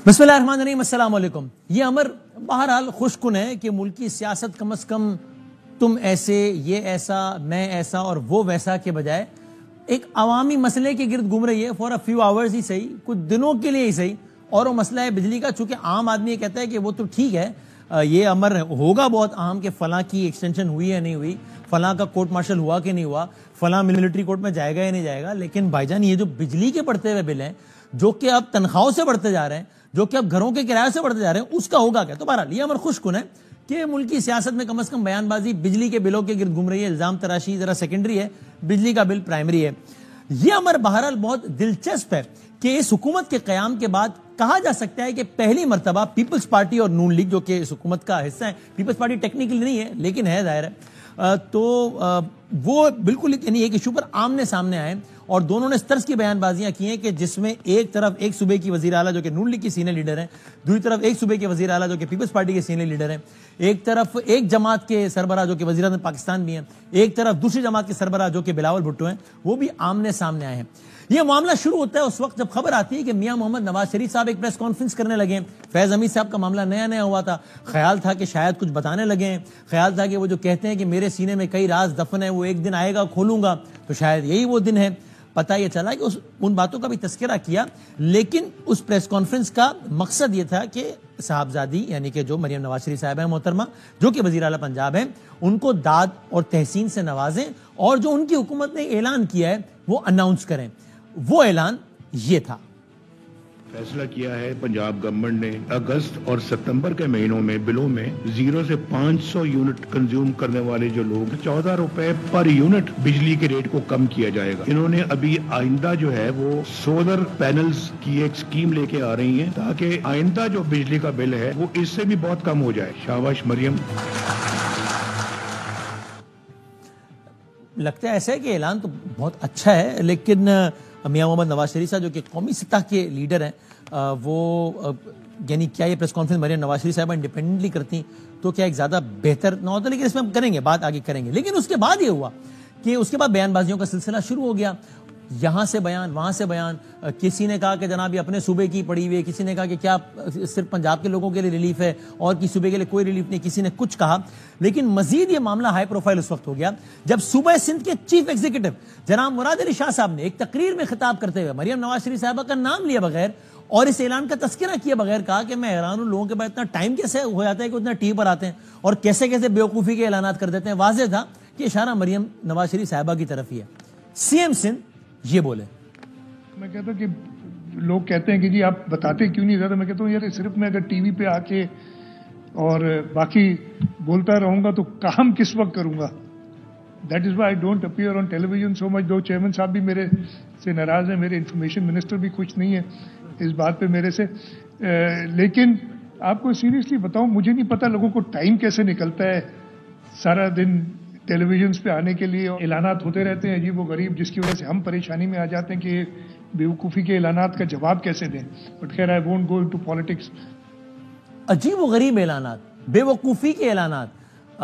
بسم اللہ الرحمن الرحیم، السلام علیکم۔ یہ امر بہرحال خوش کن ہے کہ ملکی سیاست کم از کم تم ایسے، یہ ایسا، میں ایسا اور وہ ویسا کے بجائے ایک عوامی مسئلے کے گرد گھوم رہی ہے فور اے فیو آورز ہی صحیح، کچھ دنوں کے لیے ہی صحیح۔ اور وہ مسئلہ ہے بجلی کا، چونکہ عام آدمی یہ کہتا ہے کہ وہ تو ٹھیک ہے، یہ امر ہوگا بہت اہم کہ فلاں کی ایکسٹینشن ہوئی ہے نہیں ہوئی، فلاں کا کورٹ مارشل ہوا کہ نہیں ہوا، فلاں ملٹری کورٹ میں جائے گا یا نہیں جائے گا۔ لیکن بھائی جان، یہ جو بجلی کے بڑھتے ہوئے بل ہیں جو کہ اب تنخواہوں سے بڑھتے جا رہے ہیں، جو کہ اب گھروں کے کرایوں سے بڑھتے جا رہے ہیں، اس کا ہوگا کیا؟ تو بہرحال یہ امر خوش کن ہے کہ ملکی سیاست میں کم از کم بیان بازی بجلی کے بلوں کے گرد گھوم رہی ہے۔ الزام تراشی ذرا سیکنڈری ہے، بجلی کا بل پرائمری ہے۔ یہ امر بہرحال بہت دلچسپ ہے کہ اس حکومت کے قیام کے بعد کہا جا سکتا ہے کہ پہلی مرتبہ پیپلز پارٹی اور نون لیگ، جو کہ اس حکومت کا حصہ ہے، پیپلز پارٹی ٹیکنیکلی نہیں ہے لیکن ہے، ظاہر ہے، تو وہ بالکل یعنی ایک ایشو پر آمنے سامنے آئے اور دونوں نے اس طرز کی بیان بازیاں کی ہیں کہ جس میں ایک طرف ایک صوبے کی وزیر اعلیٰ جو کہ نون لیگ کی سینئر لیڈر ہیں، دوسری طرف ایک صوبے کے وزیر اعلیٰ جو کہ پیپلز پارٹی کے سینئر لیڈر ہیں، ایک طرف ایک جماعت کے سربراہ جو کہ وزیر اعظم پاکستان بھی ہیں، ایک طرف دوسری جماعت کے سربراہ جو کہ بلاول بھٹو ہیں، وہ بھی آمنے سامنے آئے ہیں۔ یہ معاملہ شروع ہوتا ہے اس وقت جب خبر آتی ہے کہ میاں محمد نواز شریف صاحب ایک پریس کانفرنس کرنے لگے ہیں۔ فیض حمید صاحب کا معاملہ نیا نیا ہوا تھا، خیال تھا کہ شاید کچھ بتانے لگے ہیں، خیال تھا کہ وہ جو کہتے ہیں کہ میرے سینے میں کئی راز دفن ہے، وہ ایک دن آئے گا کھولوں گا، تو شاید یہی وہ دن ہے۔ پتہ یہ چلا کہ ان باتوں کا بھی تذکرہ کیا، لیکن اس پریس کانفرنس کا مقصد یہ تھا کہ صاحبزادی یعنی کہ جو مریم نواز شریف صاحبہ ہیں محترمہ، جو کہ وزیر اعلیٰ پنجاب ہیں، ان کو داد اور تحسین سے نوازیں اور جو ان کی حکومت نے اعلان کیا ہے وہ اناؤنس کریں۔ وہ اعلان یہ تھا۔ فیصلہ کیا ہے پنجاب گورنمنٹ نے اگست اور ستمبر کے مہینوں میں بلوں میں 0 سے 500 یونٹ کنزیوم کرنے والے جو لوگ 14 روپے پر یونٹ بجلی کے ریٹ کو کم کیا جائے گا۔ انہوں نے ابھی آئندہ جو ہے وہ سولر پینلز کی ایک سکیم لے کے آ رہی ہیں تاکہ آئندہ جو بجلی کا بل ہے وہ اس سے بھی بہت کم ہو جائے۔ شاباش مریم۔ لگتا ہے ایسا ہے کہ اعلان تو بہت اچھا ہے، لیکن میاں محمد نواز شریف صاحب جو کہ قومی سطح کے لیڈر ہیں، وہ یعنی کیا یہ پریس کانفرنس مریم نواز شریف صاحبہ انڈیپینڈنٹلی کرتی تو کیا ایک زیادہ بہتر نہ ہوتا؟ لیکن اس میں ہم کریں گے بات، آگے کریں گے۔ لیکن اس کے بعد یہ ہوا کہ اس کے بعد بیان بازیوں کا سلسلہ شروع ہو گیا، یہاں سے بیان، وہاں سے بیان۔ کسی نے کہا کہ جناب یہ اپنے صوبے کی پڑی ہوئی ہے، کسی نے کہا کہ کیا صرف پنجاب کے لوگوں کے لیے ریلیف ہے اور کسی صوبے کے لیے کوئی ریلیف نہیں، کسی نے کچھ کہا۔ لیکن مزید یہ معاملہ ہائی پروفائل اس وقت ہو گیا جب صوبہ سندھ کے چیف ایگزیکٹو جناب مراد علی شاہ صاحب نے ایک تقریر میں خطاب کرتے ہوئے مریم نواز شریف صاحبہ کا نام لیا بغیر اور اس اعلان کا تذکرہ کیا بغیر کہا کہ میں حیران ہوں لوگوں کے بعد اتنا ٹائم کیسے ہو جاتا ہے کہ اتنا ٹی وی پر آتے ہیں اور کیسے کیسے بیوقوفی کے اعلانات کر دیتے ہیں۔ واضح تھا کہ اشارہ مریم نواز شریف صاحبہ کی طرف ہی ہے۔ سی ایم سندھ یہ بولے۔ میں کہتا ہوں کہ لوگ کہتے ہیں کہ جی آپ بتاتے کیوں نہیں زیادہ؟ میں کہتا ہوں یار صرف میں اگر ٹی وی پہ آ کے اور باقی بولتا رہوں گا تو کام کس وقت کروں گا؟ That is why I don't appear on television so much. دو چیئرمین صاحب بھی میرے سے ناراض ہیں، میرے انفارمیشن منسٹر بھی خوش نہیں ہے اس بات پہ میرے سے۔ لیکن آپ کو سیریسلی بتاؤں، مجھے نہیں پتا لوگوں کو ٹائم کیسے نکلتا ہے سارا دن ٹیلی ویژنس پہ آنے کے لیے۔ اعلانات ہوتے رہتے ہیں عجیب و غریب، جس کی وجہ سے ہم پریشانی میں آ جاتے ہیں کہ بیوقوفی کے اعلانات کا جواب کیسے دیں۔ بٹ خیر I won't go into politics. عجیب و غریب اعلانات، بے وقوفی کے اعلانات۔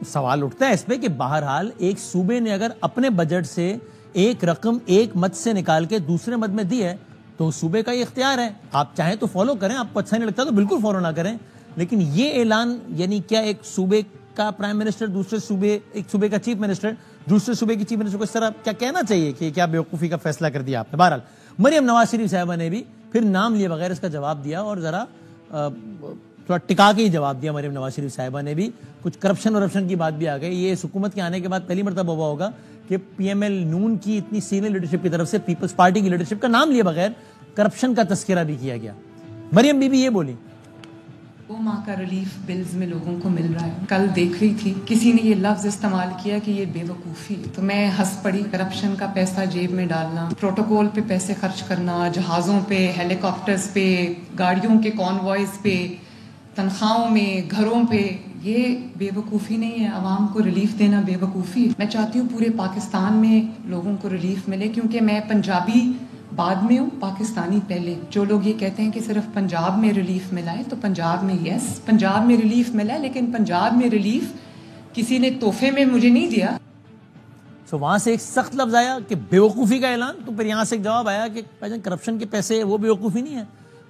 سوال اٹھتا ہے اس پہ کہ بہرحال ایک صوبے نے اگر اپنے بجٹ سے ایک رقم ایک مد سے نکال کے دوسرے مد میں دی ہے تو صوبے کا یہ اختیار ہے، آپ چاہیں تو فالو کریں، آپ کو اچھا نہیں لگتا تو بالکل فالو نہ کریں۔ لیکن یہ اعلان یعنی کیا ایک صوبے کا پرائم منسٹر دوسرے صوبے، ایک صوبے کا چیف منسٹر دوسرے صوبے کی چیف منسٹر کو اس طرح کیا کہنا چاہیے کہ کیا بیوقوفی کا فیصلہ کر دیا آپ نے؟ بہرحال مریم نواز شریف صاحبہ نے بھی پھر نام لیے بغیر اس کا جواب دیا اور ذرا تھوڑا ٹکا کے ہی جواب دیا۔ مریم نواز شریف صاحبہ نے بھی کچھ کرپشن کی بات بھی آ گئی۔ یہ اس حکومت کے آنے کے بعد پہلی مرتبہ ہوا ہوگا کہ پی ایم ایل نون کی اتنی سینئر لیڈرشپ کی طرف سے پیپلز پارٹی کی لیڈرشپ کا نام لیے بغیر کرپشن کا تذکرہ بھی کیا گیا۔ مریم بی یہ بولی، 2 ماہ کا ریلیف بلز میں لوگوں کو مل رہا ہے۔ کل دیکھ رہی تھی کسی نے یہ لفظ استعمال کیا کہ یہ بے وقوفی، تو میں ہنس پڑی۔ کرپشن کا پیسہ جیب میں ڈالنا، پروٹوکول پہ پیسے خرچ کرنا، جہازوں پہ، ہیلی کاپٹرز پہ، گاڑیوں کے کانوائز پہ، تنخواہوں میں، گھروں پہ، یہ بے وقوفی نہیں ہے؟ عوام کو ریلیف دینا بے وقوفی؟ میں چاہتی ہوں پورے پاکستان میں لوگوں کو ریلیف ملے، کیونکہ میں پنجابی بعد میں ہوں، پاکستانی پہلے۔ جو لوگ یہ کہتے ہیں کہ صرف پنجاب میں ریلیف ملا ہے، تو پنجاب میں یس پنجاب میں ریلیف ملا ہے، لیکن پنجاب میں ریلیف کسی نے تحفے میں مجھے نہیں دیا۔ وہاں سے ایک سخت لفظ آیا کہ بیوقوفی کا اعلان، تو پھر یہاں سے ایک جواب آیا کہ کرپشن کے پیسے وہ بیوقوفی نہیں ہے۔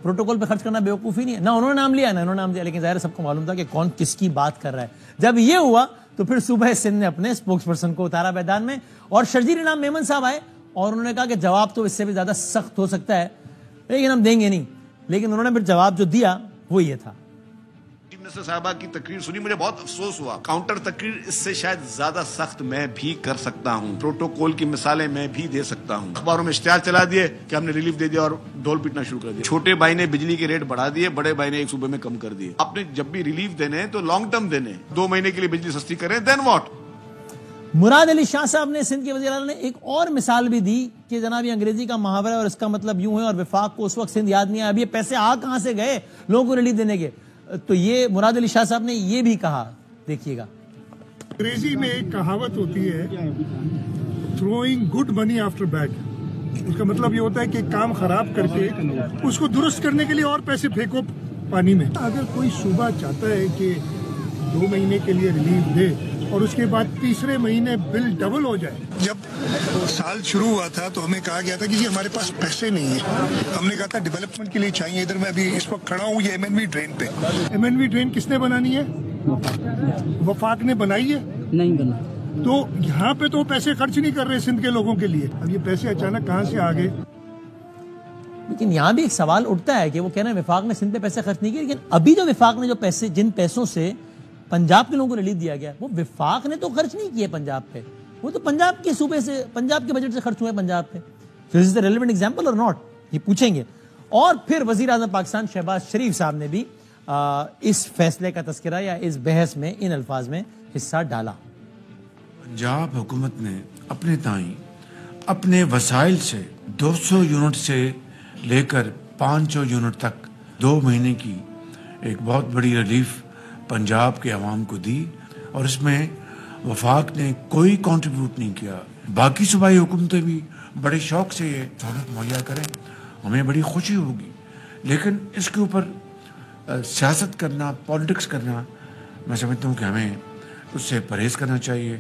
پروٹوکول پہ خرچ کرنا بیوقوفی نہیں ہے. نہ انہوں نے نام لیا نہ انہوں نے نام دیا, لیکن ظاہر سب کو معلوم تھا کہ کون کس کی بات کر رہا ہے. جب یہ ہوا تو پھر صوبہ سندھ نے اپنے اسپوکس پرسن کو اتارا میدان میں, اور شرجیل انعام میمن صاحب آئے اور انہوں نے کہا کہ جواب تو اس سے بھی زیادہ سخت ہو سکتا ہے لیکن ہم دیں گے نہیں. لیکن انہوں نے پھر جواب جو دیا وہ یہ تھا. چیف منسٹر صاحبہ کی تقریر سنی, مجھے بہت افسوس ہوا. کاؤنٹر تقریر اس سے شاید زیادہ سخت میں بھی کر سکتا ہوں, پروٹوکول کی مثالیں میں بھی دے سکتا ہوں. اخباروں میں اشتہار چلا دیے کہ ہم نے ریلیف دے دیا اور ڈھول پیٹنا شروع کر دیا. چھوٹے بھائی نے بجلی کے ریٹ بڑھا دیے, بڑے بھائی نے ایک صوبے میں کم کر دیے. آپ نے جب بھی ریلیف دینے ہیں تو لانگ ٹرم دینے, 2 مہینے کے لیے بجلی سستی کریں, دین واٹ. مراد علی شاہ صاحب نے سندھ کے وزیر اعلیٰ نے ایک اور مثال بھی دی کہ جناب یہ انگریزی کا محاورہ ہے اور اس کا مطلب یوں ہے, اور وفاق کو اس وقت سندھ یاد نہیں آیا, اب یہ پیسے آ کہاں سے گئے لوگوں کو ریلیف دینے کے. تو یہ مراد علی شاہ صاحب نے یہ بھی کہا, دیکھیے گا. انگریزی میں ایک کہاوت ہوتی ہے, throwing good money after bad. اس کا مطلب یہ ہوتا ہے کہ کام خراب کر کے اس کو درست کرنے کے لیے اور پیسے پھینکو پانی میں. اگر کوئی صوبہ چاہتا ہے کہ 2 مہینے کے لیے ریلیف دے اور اس کے بعد تیسرے مہینے بل ڈبل ہو جائے. جب سال شروع ہوا تھا تو ہمیں کہا گیا تھا کہ جی ہمارے پاس پیسے نہیں ہیں. ہم نے کہا تھا ڈیولپمنٹ کے لیے چاہیے. ادھر میں ابھی اس وقت کھڑا ہوں یہ MNV ڈرین پہ. MNV ڈرین کس نے بنانی ہے؟ وفاق نے بنائی ہے؟ نہیں بنا. تو یہاں پہ تو پیسے خرچ نہیں کر رہے سندھ کے لوگوں کے لیے. اب یہ پیسے اچانک کہاں سے آ گئے؟ لیکن یہاں بھی ایک سوال اٹھتا ہے کہ وہ کہہ رہے ہیں وفاق نے سندھ پہ پیسے خرچ نہیں کیے, لیکن ابھی جو وفاق نے جو پیسے جن پیسوں سے پنجاب کے لوگوں کو ریلیف دیا گیا وہ وفاق نے تو خرچ نہیں کیے پنجاب پہ, وہ تو پنجاب کے صوبے سے, پنجاب کے بجٹ سے خرچ ہوئے پنجاب پہ. So is this a relevant example or not? یہ پوچھیں گے. اور پھر وزیر اعظم پاکستان شہباز شریف صاحب نے بھی اس فیصلے کا تذکرہ یا اس بحث میں ان الفاظ میں حصہ ڈالا. پنجاب حکومت نے اپنے تائیں اپنے وسائل سے 200 یونٹ سے لے کر 500 یونٹ تک 2 مہینے کی ایک بہت بڑی ریلیف پنجاب کے عوام کو دی, اور اس میں وفاق نے کوئی کنٹریبیوٹ نہیں کیا. باقی صوبائی حکومتیں بھی بڑے شوق سے یہ سہولت مہیا کریں, ہمیں بڑی خوشی ہوگی, لیکن اس کے اوپر سیاست کرنا, پالیٹکس کرنا, میں سمجھتا ہوں کہ ہمیں اس سے پرہیز کرنا چاہیے.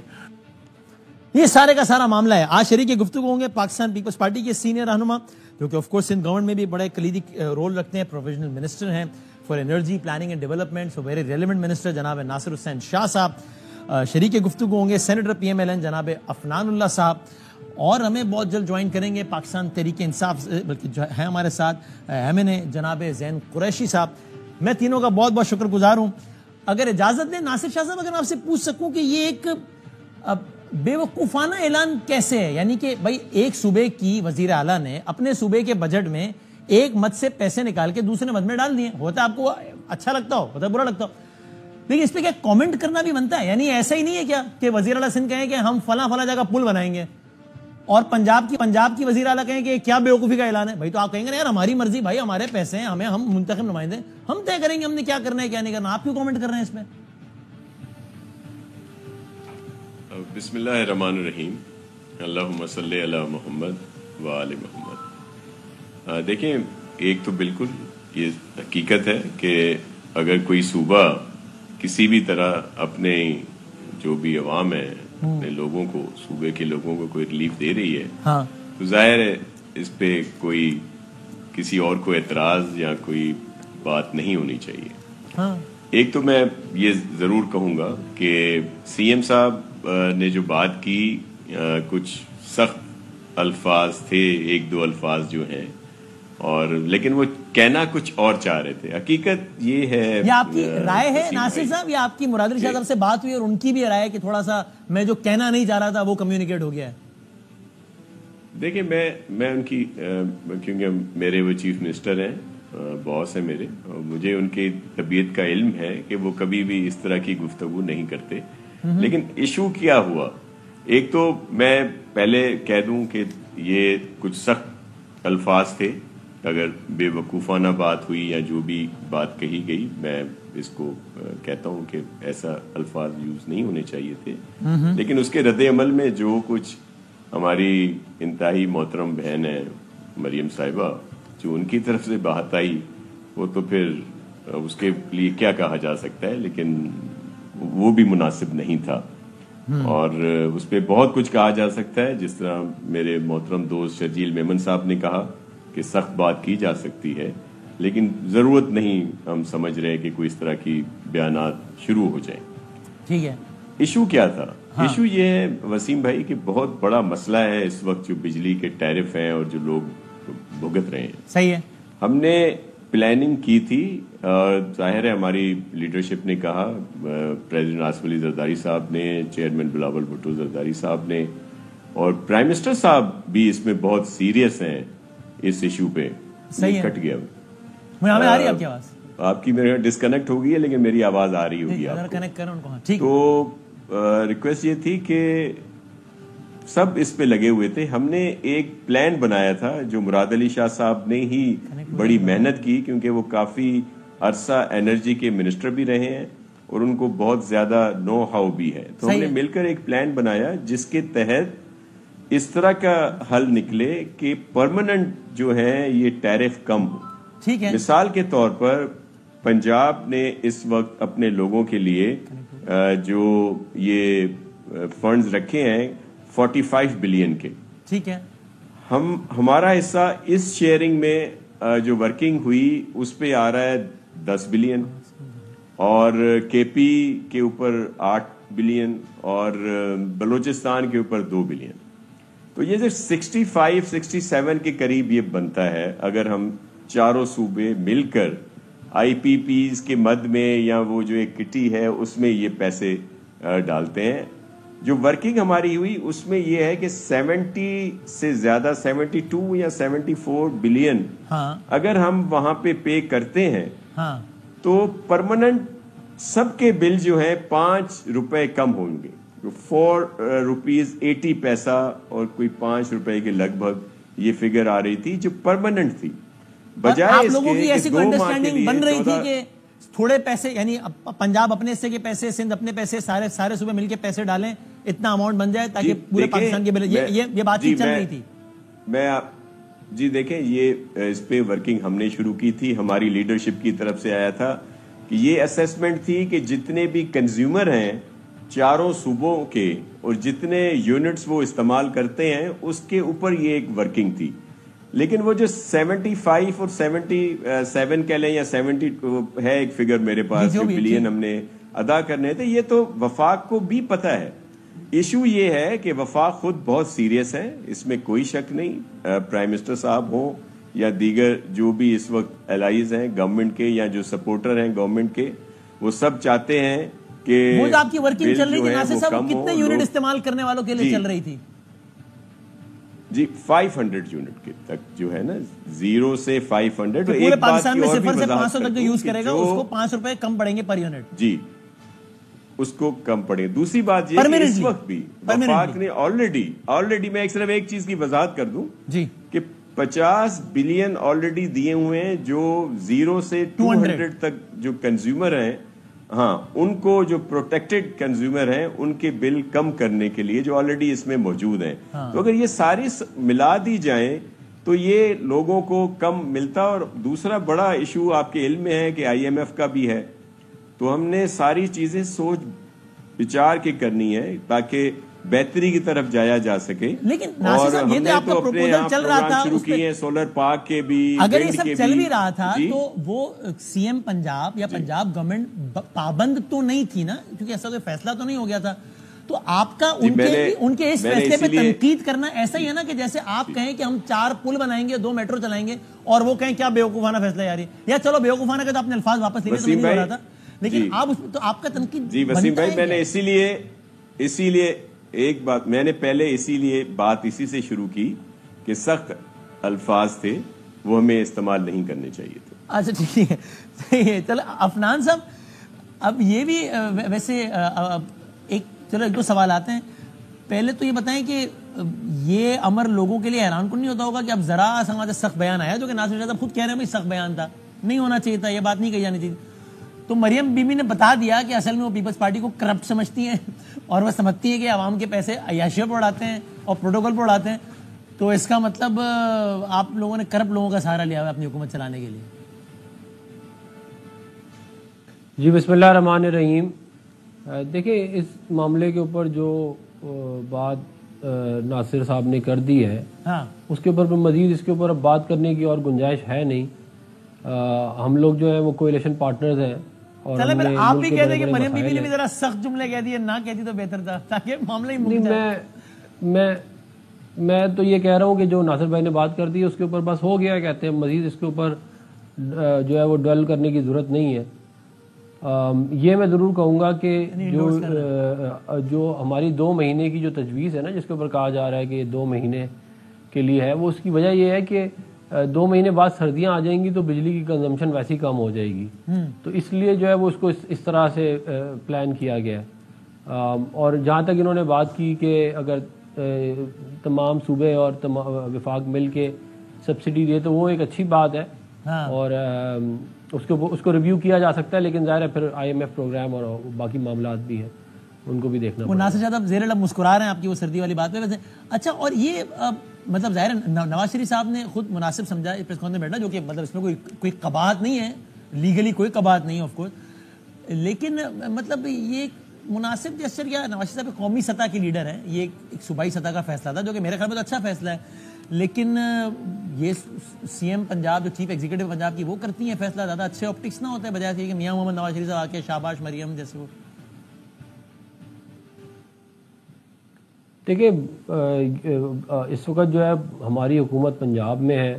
یہ سارے کا سارا معاملہ ہے. آج شریک گفتگو ہوں گے پاکستان پیپلز پارٹی کے سینئر رہنما جو کہ آف کورس سندھ گورنمنٹ میں بھی بڑے کلیدی رول رکھتے ہیں, پروفیشنل منسٹر ہیں for energy planning and development, so very relevant minister جناب ناصر حسین شاہ صاحب. شریک گفتگو ہوں گے سینیٹر PMLN جناب عفنان اللہ صاحب, اور ہمیں بہت جلد جوائن کریں گے پاکستان تحریک انصاف بلکہ جو ہے ہمارے ساتھ MNA جناب زین قریشی صاحب. میں تینوں کا بہت بہت شکر گزار ہوں. اگر اجازت دیں ناصر شاہ صاحب, اگر میں آپ سے پوچھ سکوں کہ یہ ایک بے وقوفانہ اعلان کیسے ہے, یعنی کہ بھائی ایک صوبے کی وزیر اعلیٰ نے اپنے صوبے کے بجٹ میں ایک مد سے پیسے نکال کے دوسرے مد میں ڈال دیے, ہوتا ہے آپ کو اچھا لگتا ہو, ہوتا ہے برا لگتا ہو, لیکن اس پہ کیا کامنٹ کرنا بھی بنتا ہے؟ یعنی ایسا ہی نہیں ہے کیا کہ وزیر اعلیٰ سندھ کہیں کہ ہم فلاں فلاں جگہ پل بنائیں گے اور پنجاب کی وزیر اعلیٰ کہیں کہ کیا بیوقوفی کا اعلان ہے؟ بھائی تو آپ کہیں گے یار ہماری مرضی, بھائی ہمارے پیسے ہیں, ہم منتخب نمائندے, ہم طے کریں گے ہم نے کیا کرنا ہے کیا نہیں کرنا, آپ کیوں کامنٹ کر رہے ہیں اس میں؟ بسم اللہ الرحمن الرحیم, اللہم صلی علی محمد و آل محمد. دیکھیں, ایک تو بالکل یہ حقیقت ہے کہ اگر کوئی صوبہ کسی بھی طرح اپنے جو بھی عوام ہے اپنے لوگوں کو, صوبے کے لوگوں کو کوئی ریلیف دے رہی ہے تو ظاہر ہے اس پہ کوئی کسی اور کو اعتراض یا کوئی بات نہیں ہونی چاہیے. ایک تو میں یہ ضرور کہوں گا کہ CM صاحب نے جو بات کی کچھ سخت الفاظ تھے, 1-2 الفاظ جو ہیں, اور لیکن وہ کہنا کچھ اور چاہ رہے تھے. حقیقت یہ ہے, یہ آپ کی رائے ہے ناصر صاحب یا آپ کی مراد علی شاہ صاحب سے بات ہوئی اور ان کی بھی رائے ہے کہ تھوڑا سا میں جو کہنا نہیں چاہ رہا تھا وہ کمیونیکیٹ ہو گیا ہے؟ دیکھیں میں ان کی, کیونکہ میرے وہ چیف منسٹر ہیں, باس ہیں میرے, مجھے ان کی طبیعت کا علم ہے کہ وہ کبھی بھی اس طرح کی گفتگو نہیں کرتے. لیکن ایشو کیا ہوا, ایک تو میں پہلے کہہ دوں کہ یہ کچھ سخت الفاظ تھے. اگر بے وقوفانہ بات ہوئی یا جو بھی بات کہی گئی, میں اس کو کہتا ہوں کہ ایسا الفاظ یوز نہیں ہونے چاہیے تھے. لیکن اس کے رد عمل میں جو کچھ ہماری انتہائی محترم بہن ہے مریم صاحبہ, جو ان کی طرف سے بات آئی, وہ تو پھر اس کے لیے کیا کہا جا سکتا ہے, لیکن وہ بھی مناسب نہیں تھا. اور اس پہ بہت کچھ کہا جا سکتا ہے, جس طرح میرے محترم دوست شرجیل میمن صاحب نے کہا کہ سخت بات کی جا سکتی ہے, لیکن ضرورت نہیں ہم سمجھ رہے کہ کوئی اس طرح کی بیانات شروع ہو جائیں. ٹھیک ہے. ایشو کیا تھا؟ ایشو یہ ہے وسیم بھائی کہ بہت بڑا مسئلہ ہے اس وقت جو بجلی کے ٹیرف ہیں اور جو لوگ بھگت رہے ہیں. صحیح ہے. ہم نے پلاننگ کی تھی، ظاہر ہے ہماری لیڈرشپ نے کہا، پریزیڈنٹ آصف علی زرداری صاحب نے، چیئرمین بلاول بھٹو زرداری صاحب نے، اور پرائم منسٹر صاحب بھی اس میں بہت سیریس ہیں اس ایشو پہ. صحیح کٹ گیا. مجھے آ رہی ہے آپ کی آواز؟ آپ کی میرے ڈسکنیکٹ ہو گئی ہے لیکن میری آواز آ رہی ہوگی آپ کو. تو ریکویسٹ یہ تھی کہ سب اس پہ لگے ہوئے تھے. ہم نے ایک پلان بنایا تھا جو مراد علی شاہ صاحب نے ہی بڑی محنت کی، کیونکہ وہ کافی عرصہ انرجی کے منسٹر بھی رہے ہیں اور ان کو بہت زیادہ نو ہاؤ بھی ہے. تو ہم نے مل کر ایک پلان بنایا جس کے تحت اس طرح کا حل نکلے کہ پرماننٹ جو ہے یہ ٹیرف کم ہو. مثال کے طور پر پنجاب نے اس وقت اپنے لوگوں کے لیے جو یہ فنڈز رکھے ہیں 45 بلین کے. ٹھیک ہے. ہمارا حصہ اس شیئرنگ میں جو ورکنگ ہوئی اس پہ آ رہا ہے 10 بلین، اور کے پی کے اوپر 8 بلین اور بلوچستان کے اوپر 2 بلین. تو یہ جو 65-67 کے قریب یہ بنتا ہے اگر ہم چاروں صوبے مل کر آئی پی پیز کے مد میں یا وہ جو ایک کٹی ہے اس میں یہ پیسے ڈالتے ہیں. جو ورکنگ ہماری ہوئی اس میں یہ ہے کہ 70 سے زیادہ 72 یا 74 بلین اگر ہم وہاں پہ پے کرتے ہیں تو پرماننٹ سب کے بل جو ہیں 5 روپے کم ہوں گے. 4 روپیز 80 پیسہ اور کوئی 5 روپے کے لگ بھگ یہ فگر آ رہی تھی جو پرماننٹ تھی. بجائے آپ لوگوں کی ایسی کوئی انڈرسٹینڈنگ بن رہی تھی کہ تھوڑے پیسے، یعنی پنجاب اپنے حصے کے پیسے، سندھ اپنے پیسے، سارے صوبے مل کے پیسے ڈالیں، اتنا اماؤنٹ بن جائے تاکہ پورے پاکستان کے بل، یہ بات چیت چل رہی تھی. جی دیکھیں، یہ اس پہ ورکنگ ہم نے شروع کی تھی، ہماری لیڈرشپ کی طرف سے آیا تھا کہ یہ اسیسمنٹ تھی کہ جتنے بھی کنزیومر ہیں چاروں صوبوں کے اور جتنے یونٹس وہ استعمال کرتے ہیں اس کے اوپر یہ ایک ورکنگ تھی. لیکن وہ جو 75 اور 77 کہہ لیں یا 70 ہے ایک فگر میرے پاس جو بلین ہم نے ادا کرنے تھے، یہ تو وفاق کو بھی پتہ ہے. ایشو یہ ہے کہ وفاق خود بہت سیریس ہے، اس میں کوئی شک نہیں. پرائم منسٹر صاحب ہوں یا دیگر جو بھی اس وقت الائیز ہیں گورنمنٹ کے یا جو سپورٹر ہیں گورنمنٹ کے، وہ سب چاہتے ہیں کہ وہ جو آپ کی ورکنگ چل رہی تھی ناصر صاحب، کتنے یونٹ استعمال کرنے والوں کے لیے چل رہی تھی؟ جی 500 یونٹ کے تک جو ہے نا، 0 سے 500. پورے پاکستان میں 0 سے 500 تک جو یوز کرے گا اس کو 5 روپے کم پڑیں گے پر یونٹ. جی اس کو کم پڑے. دوسری بات یہ کہ اس وقت بھی وفاق نے آلریڈی میں صرف ایک چیز کی وضاحت کر دوں کہ 50 بلین آلریڈی دیے ہوئے ہیں جو 0 سے 200 تک جو کنزیومر ہیں، ہاں ان کو جو پروٹیکٹڈ کنزیومر ہیں ان کے بل کم کرنے کے لیے جو آلریڈی اس میں موجود ہیں. تو اگر یہ ساری ملا دی جائیں تو یہ لوگوں کو کم ملتا. اور دوسرا بڑا ایشو آپ کے علم میں ہے کہ آئی ایم ایف کا بھی ہے. تو ہم نے ساری چیزیں سوچ بچار کے کرنی ہے تاکہ بہتری کی طرف جایا جا سکے. لیکن ناصر صاحب یہ تو آپ کا پروپوزل چل رہا تھا، شروع کیے ہیں سولر پارک کے بھی. اگر یہ سب چل بھی رہا تھا تو وہ سی ایم پنجاب یا پنجاب گورنمنٹ پابند تو نہیں تھی نا، کیونکہ ایسا کوئی فیصلہ تو نہیں ہو گیا تھا. تو آپ کا ان کے اس فیصلے پہ تنقید کرنا ایسا ہی ہے نا کہ جیسے آپ کہیں کہ ہم 4 پل بنائیں گے، 2 میٹرو چلائیں گے، اور وہ کہیں کیا بیوقوفانہ فیصلہ یار ہے. یا چلو بیوقوفانہ کا تو آپ نے الفاظ واپس لیے تو نہیں ہو رہا تھا، لیکن آپ اس تو آپ کا تنقید. جی وسیم بھائی، میں نے اسی لیے ایک بات میں نے پہلے اسی سے شروع کی کہ سخت الفاظ تھے وہ ہمیں استعمال نہیں کرنے چاہیے تھے. اچھا ٹھیک ہے، صحیح ہے. چلو عفنان صاحب، اب یہ بھی ویسے ایک دو سوال آتے ہیں. پہلے تو یہ بتائیں کہ یہ امر لوگوں کے لیے حیران کن نہیں ہوتا ہوگا کہ اب ذرا سماج سخت بیان آیا، جو کہ ناصر شاہ صاحب خود کہہ رہے ہیں بھائی سخت بیان تھا، نہیں ہونا چاہیے تھا، یہ بات نہیں کہی جانی چاہیے. تو مریم بیوی نے بتا دیا کہ اصل میں وہ پیپلز پارٹی کو کرپٹ سمجھتی ہیں اور وہ سمجھتی ہے کہ عوام کے پیسے عیاشیوں پر اڑاتے ہیں اور پروٹوکول پر اڑاتے ہیں. تو اس کا مطلب آپ لوگوں نے کرپٹ لوگوں کا سہارا لیا ہوا اپنی حکومت چلانے کے لیے. جی بسم اللہ الرحمن الرحیم. دیکھیں اس معاملے کے اوپر جو بات ناصر صاحب نے کر دی ہے اس کے اوپر مزید اس کے اوپر اب بات کرنے کی اور گنجائش ہے نہیں. ہم لوگ جو ہے وہ کولیشن پارٹنرز ہیں. اور چلے پھر آپ بھی کہہ دیں کہ مریم بی بی نے بھی ذرا سخت جملے کہہ دیے, نہ کہتی تو بہتر تھا تاکہ معاملہ ہی مک جائے. میں تو یہ کہہ رہا ہوں کہ جو ناصر بھائی نے بات کر دی اس کے اوپر بس ہو گیا, کہتے ہیں مزید اس کے اوپر جو ہے وہ ڈویل کرنے کی ضرورت نہیں ہے. یہ میں ضرور کہوں گا کہ جو ہماری 2 مہینے کی جو تجویز ہے نا, جس کے اوپر کہا جا رہا ہے کہ 2 مہینے کے لیے ہے, وہ اس کی وجہ یہ ہے کہ 2 مہینے بعد سردیاں آ جائیں گی تو بجلی کی کنزمپشن ویسے ہی کم ہو جائے گی. تو اس لیے جو ہے وہ اس کو اس طرح سے پلان کیا گیا ہے. اور جہاں تک انہوں نے بات کی کہ اگر تمام صوبے اور وفاق مل کے سبسڈی دے تو وہ ایک اچھی بات ہے, اور اس کو ریویو کیا جا سکتا ہے, لیکن ظاہر ہے پھر IMF پروگرام اور باقی معاملات بھی ہیں, ان کو بھی دیکھنا وہ ناصر شاہ صاحب زیر لب مسکرا رہے ہیں آپ کی وہ سردی والی بات پہ. ویسے اچھا, اور یہ مطلب ظاہر نواز شریف صاحب نے خود مناسب سمجھا پریس کانفرنس میں بیٹھا, جو کہ مطلب اس میں کوئی قباحت نہیں ہے, لیگلی کوئی قباحت نہیں ہے آف کورس, لیکن مطلب یہ مناسب جسچر کیا, نواز شریف صاحب قومی سطح کے لیڈر ہیں, یہ ایک صوبائی سطح کا فیصلہ تھا جو کہ میرے خیال میں تو اچھا فیصلہ ہے, لیکن یہ CM پنجاب جو چیف ایگزیکٹو پنجاب کی وہ کرتی ہیں فیصلہ, زیادہ اچھے آپٹکس نہ ہوتے بجائے سے کہ میاں محمد نواز شریف صاحب آ کے شاباش مریم جیسے وہ. دیکھیے اس وقت جو ہے ہماری حکومت پنجاب میں ہے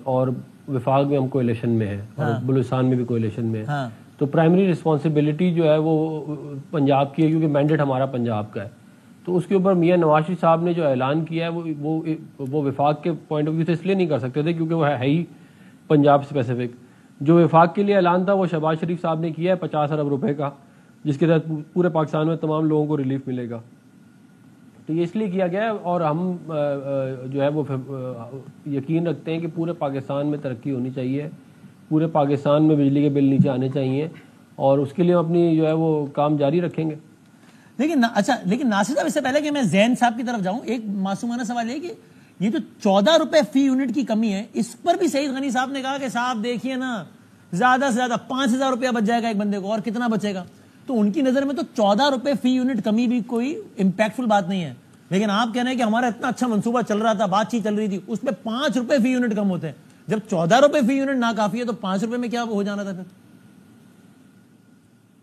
اور وفاق میں ہم کولیشن میں ہیں, اور بلوچستان میں بھی کولیشن میں ہے, تو پرائمری رسپانسبلٹی جو ہے وہ پنجاب کی ہے, کیونکہ مینڈیٹ ہمارا پنجاب کا ہے. تو اس کے اوپر میاں نواز شریف صاحب نے جو اعلان کیا ہے وہ وفاق کے پوائنٹ آف ویو سے اس لیے نہیں کر سکتے تھے کیونکہ وہ ہے ہی پنجاب اسپیسیفک. جو وفاق کے لیے اعلان تھا وہ شہباز شریف صاحب نے کیا ہے 50 ارب روپے کا, جس کے تحت پورے پاکستان میں تمام لوگوں کو ریلیف ملے گا. تو یہ اس لیے کیا گیا ہے, اور ہم جو ہے وہ یقین رکھتے ہیں کہ پورے پاکستان میں ترقی ہونی چاہیے, پورے پاکستان میں بجلی کے بل نیچے آنے چاہیے, اور اس کے لیے ہم اپنی جو ہے وہ کام جاری رکھیں گے. لیکن ناصر صاحب, اس سے پہلے کہ میں زین صاحب کی طرف جاؤں, ایک معصومانہ سوال ہے کہ یہ جو 14 روپے فی یونٹ کی کمی ہے, اس پر بھی سعید غنی صاحب نے کہا کہ صاحب دیکھیے نا, زیادہ سے زیادہ 5000 روپیہ بچ جائے گا ایک بندے کو, اور کتنا بچے گا. تو ان کی نظر میں تو 14 روپے فی یونٹ کمی بھی کوئی امپیکٹ فل بات نہیں ہے, لیکن آپ کہہ رہے ہیں کہ ہمارا اتنا اچھا منصوبہ چل رہا تھا, بات چیت چل رہی تھی, اس پہ 5 روپے فی یونٹ کم ہوتے ہیں. جب 14 روپے فی یونٹ ناکافی ہے تو 5 روپے میں کیا ہو جانا تھا پھر؟